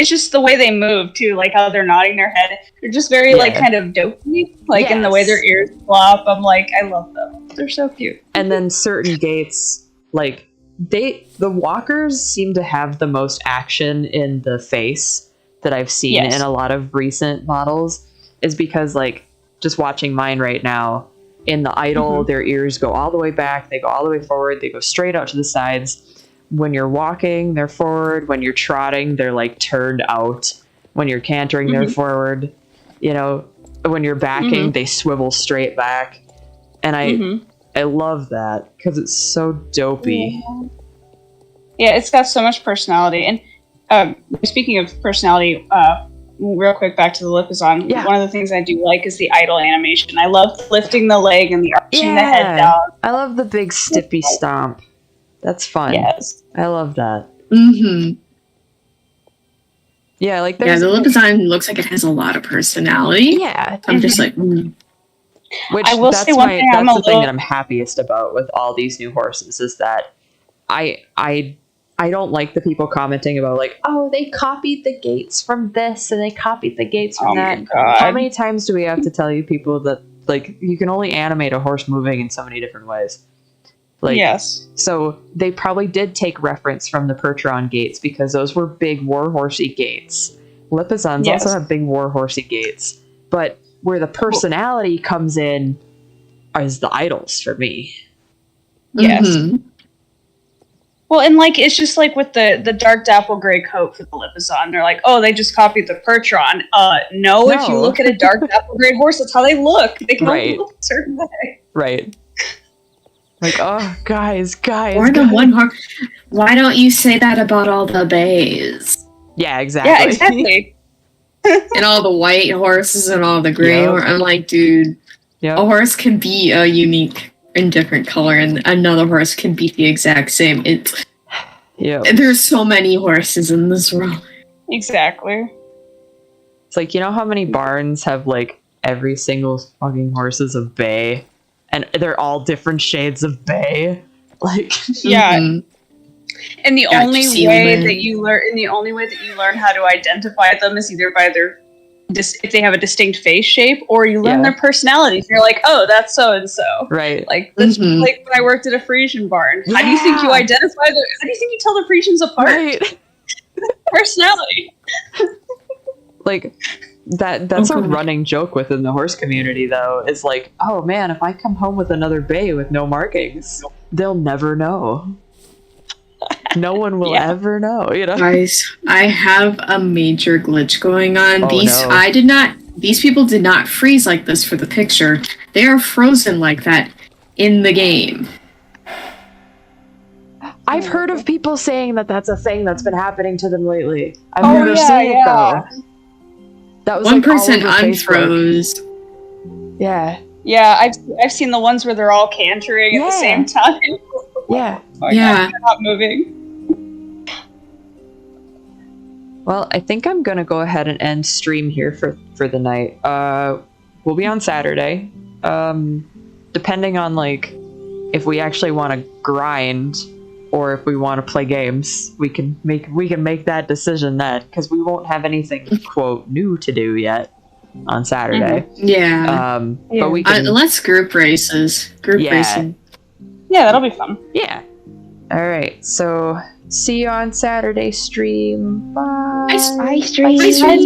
Speaker 4: just the way they move too, like how they're nodding their head. They're just very like
Speaker 2: Yeah.
Speaker 4: kind of dopey, like in the way
Speaker 2: Yes.
Speaker 4: their ears flop. I'm like, I love them. They're so cute.
Speaker 2: And then certain gates, like the walkers seem to have the most action in the face that I've seen
Speaker 4: Yes.
Speaker 2: in a lot of recent models, is because like just watching mine right now, in the idle, their ears go all the way back, they go all the way forward, they go straight out to the sides. When you're walking, they're forward. When you're trotting, they're like turned out. When you're cantering, they're forward. You know, when you're backing, they swivel straight back. And I love that because it's so dopey.
Speaker 4: Yeah, it's got so much personality. And speaking of personality, real quick back to the Lipizan.
Speaker 2: Yeah.
Speaker 4: One of the things I do like is the idle animation. I love lifting the leg and the arching the head down.
Speaker 2: I love the big stippy stomp. That's fun.
Speaker 4: Yes.
Speaker 2: I love that.
Speaker 3: Mm-hmm.
Speaker 2: Yeah, like
Speaker 3: Yeah,
Speaker 2: there's
Speaker 3: the lip design looks like it has a lot of personality.
Speaker 2: yeah.
Speaker 3: I'm just like,
Speaker 2: Which
Speaker 4: I will
Speaker 2: that's
Speaker 4: say one
Speaker 2: my
Speaker 4: thing
Speaker 2: that's
Speaker 4: I'm
Speaker 2: the
Speaker 4: a
Speaker 2: thing
Speaker 4: little-
Speaker 2: that I'm happiest about with all these new horses is that I don't like the people commenting about like, oh, they copied the gates from this and they copied the gates from
Speaker 4: Oh my
Speaker 2: that.
Speaker 4: God.
Speaker 2: How many times do we have to tell you people that like you can only animate a horse moving in so many different ways? Like
Speaker 4: Yes.
Speaker 2: so they probably did take reference from the Percheron gates because those were big warhorsey gates. Lipizans
Speaker 4: Yes.
Speaker 2: also have big warhorsey gates. But where the personality comes in is the idols for me.
Speaker 4: Yes.
Speaker 3: mhm.
Speaker 4: Well, and like it's just like with the dark dapple gray coat for the Lipizan, they're like, oh, they just copied the Percheron. No, if you
Speaker 2: No.
Speaker 4: look at a dark dapple gray horse, that's how they look. They can only
Speaker 2: Right.
Speaker 4: look a certain way.
Speaker 2: Right. Like, oh, guys.
Speaker 3: Or the one horse. Why don't you say that about all the bays?
Speaker 2: Yeah, exactly.
Speaker 4: Yeah, exactly.
Speaker 3: And all the white horses and all the gray
Speaker 2: Yep.
Speaker 3: horses. I'm like, dude,
Speaker 2: Yep.
Speaker 3: a horse can be a unique and different color, and another horse can be the exact same. It's
Speaker 2: Yep.
Speaker 3: there's so many horses in this world.
Speaker 4: Exactly.
Speaker 2: It's like, you know how many barns have like every single fucking horses of bay, and they're all different shades of bay. Like,
Speaker 4: Yeah.
Speaker 3: Mhm.
Speaker 4: And the
Speaker 3: Got
Speaker 4: only
Speaker 3: you, see
Speaker 4: way
Speaker 3: them.
Speaker 4: that you learn how to identify them is either by their if they have a distinct face shape, or you learn
Speaker 2: Yeah.
Speaker 4: their personalities. You're like, oh, that's so and so.
Speaker 2: right.
Speaker 4: Like this,
Speaker 3: Mhm.
Speaker 4: like when I worked at a Frisian barn. How do you think you
Speaker 2: Yeah.
Speaker 4: identify the? How do you think you tell the Frisians apart?
Speaker 2: Right.
Speaker 4: Personality.
Speaker 2: Like that's a
Speaker 3: Okay.
Speaker 2: running joke within the horse community though, is like, oh man, if I come home with another bay with no markings, they'll never know. No one will
Speaker 4: Yeah.
Speaker 2: ever know, you know?
Speaker 3: Guys, I have a major glitch going on.
Speaker 2: Oh, no.
Speaker 3: These people did not freeze like this for the picture. They are frozen like that in the game.
Speaker 2: I've heard of people saying that that's a thing that's been happening to them lately. I've
Speaker 4: Oh,
Speaker 2: never
Speaker 4: yeah,
Speaker 2: seen it
Speaker 4: yeah.
Speaker 2: though. That was
Speaker 3: One
Speaker 2: like, all
Speaker 3: person
Speaker 2: over Facebook.
Speaker 3: unfroze.
Speaker 2: Yeah,
Speaker 4: Yeah, I've seen the ones where they're all cantering at the
Speaker 2: Yeah.
Speaker 4: same time.
Speaker 2: yeah.
Speaker 4: Oh my
Speaker 3: Yeah.
Speaker 4: God, they're not moving.
Speaker 2: Well, I think I'm gonna go ahead and end stream here for the night. We'll be on Saturday. Depending on like if we actually want to grind or if we want to play games, we can make that decision then, because we won't have anything quote new to do yet on Saturday.
Speaker 3: Yeah.
Speaker 2: But we can.
Speaker 3: Unless group races. Group
Speaker 2: Yeah.
Speaker 3: racing.
Speaker 4: Yeah, that'll be fun.
Speaker 2: Yeah. All right. So see you on Saturday stream. Bye.
Speaker 3: Bye,
Speaker 1: Bye, stream.
Speaker 3: Bye, stream.